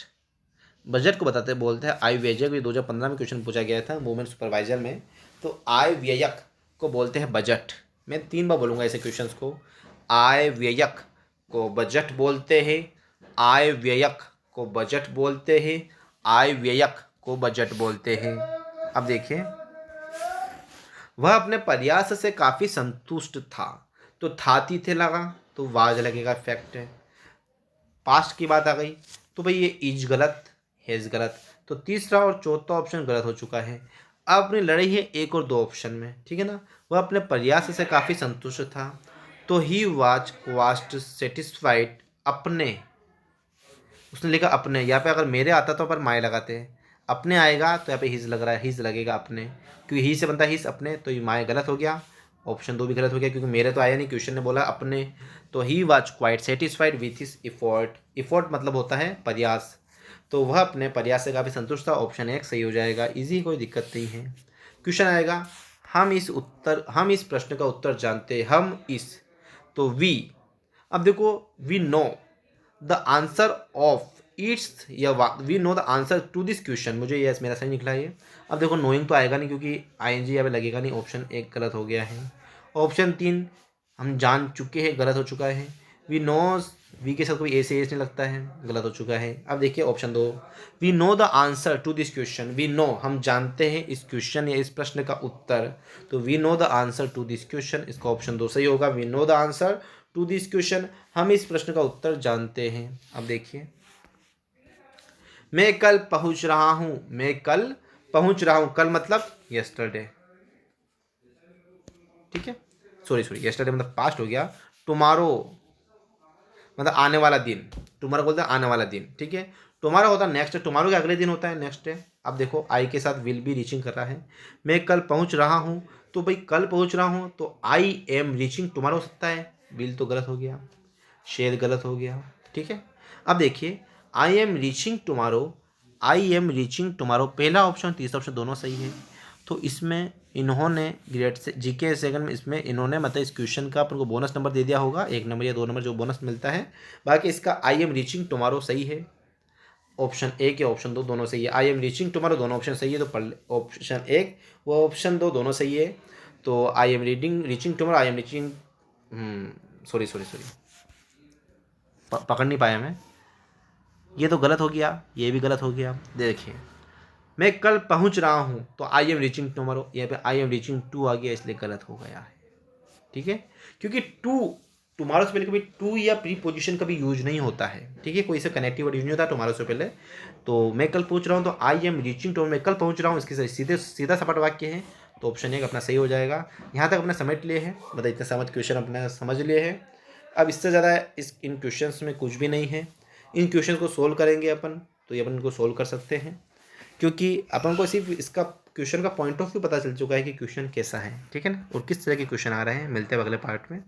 बजट को बताते बोलते हैं आय व्ययक। ये 2015 में क्वेश्चन पूछा गया था मूवमेंट सुपरवाइजर में। तो आय व्ययक को बोलते हैं बजट। मैं 3 बार बोलूँगा ऐसे क्वेश्चंस को, आय व्ययक को बजट बोलते हैं, आय व्ययक को बजट बोलते हैं, आय व्ययक को बजट बोलते हैं। अब देखिए, वह अपने प्रयास से काफ़ी संतुष्ट था, तो था तीथे लगा तो वाज लगेगा, फैक्ट है। पास्ट की बात आ गई तो भाई ये इज गलत, हैज़ गलत। तो तीसरा और चौथा ऑप्शन गलत हो चुका है। अब अपनी लड़ाई है एक और दो ऑप्शन में, ठीक है ना। वह अपने प्रयास से काफ़ी संतुष्ट था। तो ही वाज क्वास्ट सेटिस्फाइड अपने, उसने लिखा अपने, यहाँ पे अगर मेरे आता तो पर माय लगाते हैं, अपने आएगा तो यहाँ पे हिज लग रहा है, हिज लगेगा अपने, क्योंकि ही से बनता है हिज अपने, तो ये माय गलत हो गया। ऑप्शन 2 भी गलत हो गया क्योंकि मेरे तो आया नहीं, क्वेश्चन ने बोला अपने। तो he was quite satisfied with his effort, effort मतलब होता है प्रयास, तो वह अपने प्रयास से काफ़ी संतुष्ट था। ऑप्शन 1 सही हो जाएगा, इजी, कोई दिक्कत नहीं है। क्वेश्चन आएगा, हम इस प्रश्न का उत्तर जानते, हम इस, तो वी, अब देखो we know the answer of its, या we know the answer to this question, मुझे यस मेरा सही निकला ये। अब देखो नोइंग तो आएगा नहीं क्योंकि आईएनजी यहाँ पे लगेगा नहीं, ऑप्शन 1 गलत हो गया है। ऑप्शन 3 हम जान चुके हैं, गलत हो चुका है। वी नोज, वी के साथ कोई ए से एस नहीं लगता है, गलत हो चुका है। अब देखिए option 2, we know the answer to this question, we know हम जानते हैं इस क्वेश्चन या इस प्रश्न का उत्तर, तो we know the answer to this question, इसका ऑप्शन 2 सही होगा। We know the answer to this question, हम इस प्रश्न का उत्तर जानते हैं। अब देखिए, मैं कल पहुंच रहा हूं, मैं कल पहुंच रहा हूं, कल मतलब यस्टरडे, ठीक है, सॉरी यस्टरडे मतलब पास्ट हो गया। टुमारो मतलब आने वाला दिन, टुमारो बोलते हैं आने वाला दिन, ठीक है। टुमारो होता है नेक्स्ट, टुमारो के अगले दिन होता है नेक्स्ट डे। अब देखो आई के साथ विल बी रीचिंग कर रहा है, मैं कल पहुंच रहा हूं, तो भाई कल पहुंच रहा हूं तो आई एम रीचिंग टुमारो हो सकता है, विल तो गलत हो गया, शेर गलत हो गया, ठीक है। अब देखिए I am reaching tomorrow, I am reaching tomorrow, पहला ऑप्शन तीसरा ऑप्शन दोनों सही है। तो इसमें इन्होंने ग्रेड से जीके सेकंड में इसमें इन्होंने मतलब इस क्वेश्चन का अपन को बोनस नंबर दे दिया होगा, 1 नंबर या 2 नंबर जो बोनस मिलता है। बाकी इसका आई एम रीचिंग टुमारो सही है, ऑप्शन 1 या ऑप्शन 2 दोनों सही है। आई एम रीचिंग टुमारो दोनों ऑप्शन सही है, तो पढ़ ऑप्शन 1 वो ऑप्शन 2 दोनों सही है। तो I am reaching tomorrow, I am reaching, sorry पकड़ नहीं पाया मैं, ये तो गलत हो गया, ये भी गलत हो गया। देखिए मैं कल पहुंच रहा हूं, तो आई एम रीचिंग टुमारो, यहाँ पे आई एम रीचिंग टू आ गया, इसलिए गलत हो गया है, ठीक है। क्योंकि टू, टुमारो से पहले कभी टू या प्री पोजिशन कभी यूज नहीं होता है, ठीक है, कोई से कनेक्टिव वर्ड यूज नहीं होता टुमारो से पहले। तो मैं कल पहुंच रहा हूं, तो आई एम रीचिंग टुमारो, मैं कल पहुंच रहा हूं, इसके सीधा सपाट वाक्य है, तो ऑप्शन 1 अपना सही हो जाएगा। यहाँ तक अपने समझ लिए हैं, मतलब इतने समझ क्वेश्चन अपने समझ लिए हैं। अब इससे ज़्यादा इन क्वेश्चंस में कुछ भी नहीं है। इन क्वेश्चन को सोल्व करेंगे अपन, तो ये अपन इनको सोल्व कर सकते हैं, क्योंकि अपन को सिर्फ इसका क्वेश्चन का पॉइंट ऑफ व्यू पता चल चुका है कि क्वेश्चन कैसा है, ठीक है ना, और किस तरह के क्वेश्चन आ रहे हैं। मिलते हैं अगले पार्ट में।